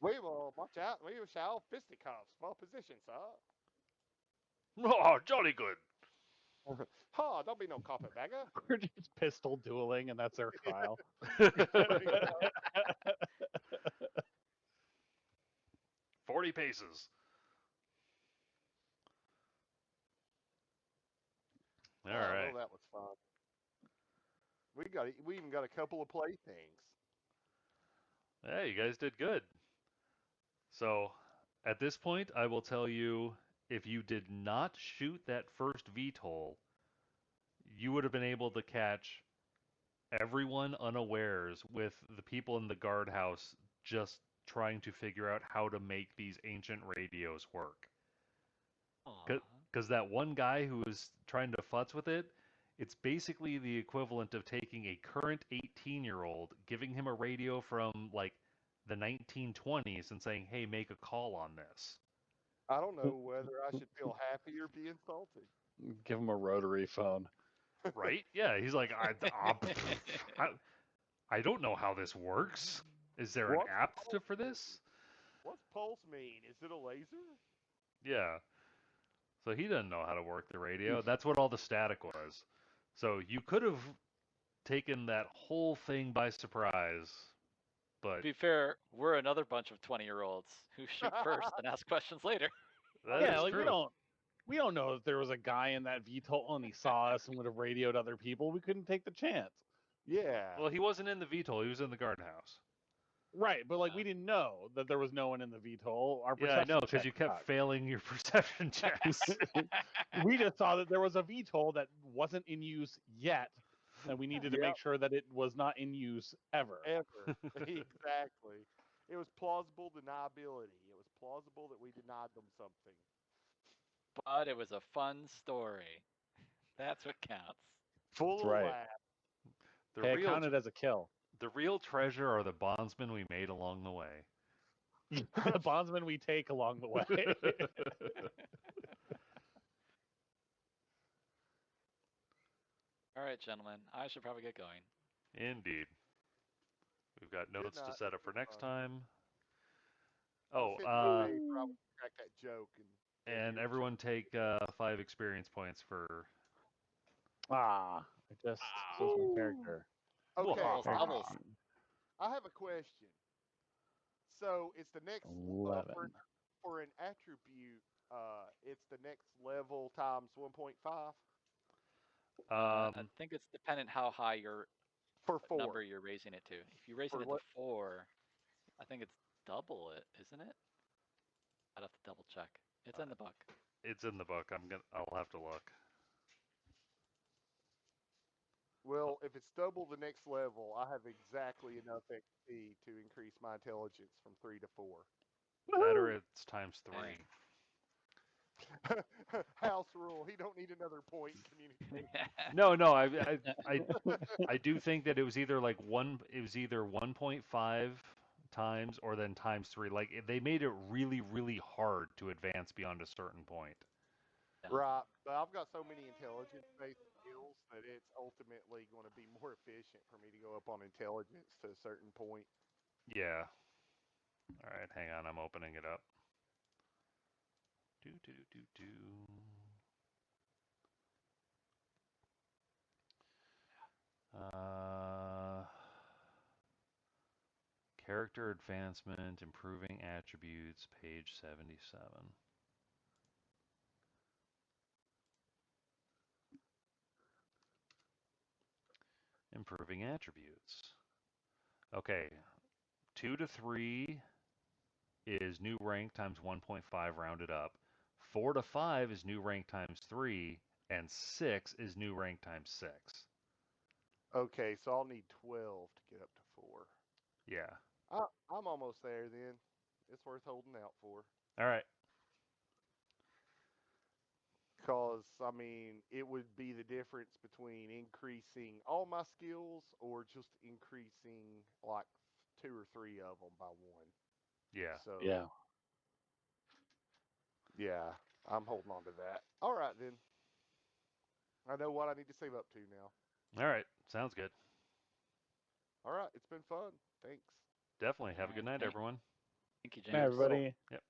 We will watch out. We shall fisticuffs for position, sir. oh, jolly good. Ha! Don't be no carpetbagger. We're just pistol dueling, and that's our trial. Pretty much. 40 paces. All right. Well, that was fun. We even got a couple of playthings. Yeah, you guys did good. So, at this point, I will tell you if you did not shoot that first VTOL, you would have been able to catch everyone unawares with the people in the guardhouse just trying to figure out how to make these ancient radios work. Aw. Because that one guy who was trying to futz with it, it's basically the equivalent of taking a current 18-year-old, giving him a radio from like the 1920s and saying, hey, make a call on this. I don't know whether I should feel happy or be insulted. Give him a rotary phone. Right? Yeah, he's like, I don't know how this works. Is there an What's app pulse for mean? this? What's pulse mean? Is it a laser? Yeah. So he doesn't know how to work the radio. That's what all the static was. So you could have taken that whole thing by surprise, but To be fair, we're another bunch of 20-year-olds who shoot first and ask questions later. that Yeah, is like true. we don't know if there was a guy in that VTOL and he saw us and would have radioed other people. We couldn't take the chance. Yeah. Well, he wasn't in the VTOL. He was in the garden house. Right, but like Yeah. we didn't know that there was no one in the VTOL. Our Yeah, I know, perception because check you kept sucked. failing your perception checks. We just saw that there was a VTOL that wasn't in use yet, and we needed to Yep. make sure that it was not in use ever. Ever. Exactly. It was plausible deniability. It was plausible that we denied them something. But it was a fun story. That's what counts. Full That's of right. laughs. the Hey, I real, counted as a kill. the real treasure are the bondsmen we made along the way. The bondsman we take along the way. All right, gentlemen, I should probably get going. Indeed. We've got Good notes to night. set up It's for been next fun. time. I was Oh, sitting there maybe probably crack that joke and gave and you a everyone chuckle. take 5 experience points for. I just chose my character. Okay, Doubles, Character doubles. sheet. I have a question. So it's the next 11. for an attribute. It's the next level times 1.5 I Um, think it's dependent how high your for 4. number you're raising it to. If you're raising For it what? to 4, I think it's double it, isn't it? I'd have to double check. It's in the book. it's in the book. I'll have to look. Well, if it's double the next level, I have exactly enough XP to increase my intelligence from 3 to 4. That or it's times 3. Dang. House rule. He don't need another point in communication. No, I do think that it was either like it was either 1.5 times or then times 3. Like they made it really, really hard to advance beyond a certain point. Yeah. Right. But I've got so many intelligence-based skills that it's ultimately going to be more efficient for me to go up on intelligence to a certain point. Yeah. All right, hang on. I'm opening it up. Do do do do. Character advancement, improving attributes, page 77. Improving attributes. Okay, 2 to 3 is new rank times 1.5 rounded up. 4 to 5 is new rank times 3, and 6 is new rank times 6. Okay, so I'll need 12 to get up to 4. Yeah. I'm almost there then. It's worth holding out for. All right. Because, I mean, it would be the difference between increasing all my skills or just increasing like 2 or 3 of them by 1. Yeah. So, Yeah. yeah, I'm holding on to that. All right, then. I know what I need to save up to now. All right. Sounds good. All right, it's been fun. Thanks. Definitely. Have a All good right, night, everyone. thank you, Hey, James. everybody. Yep.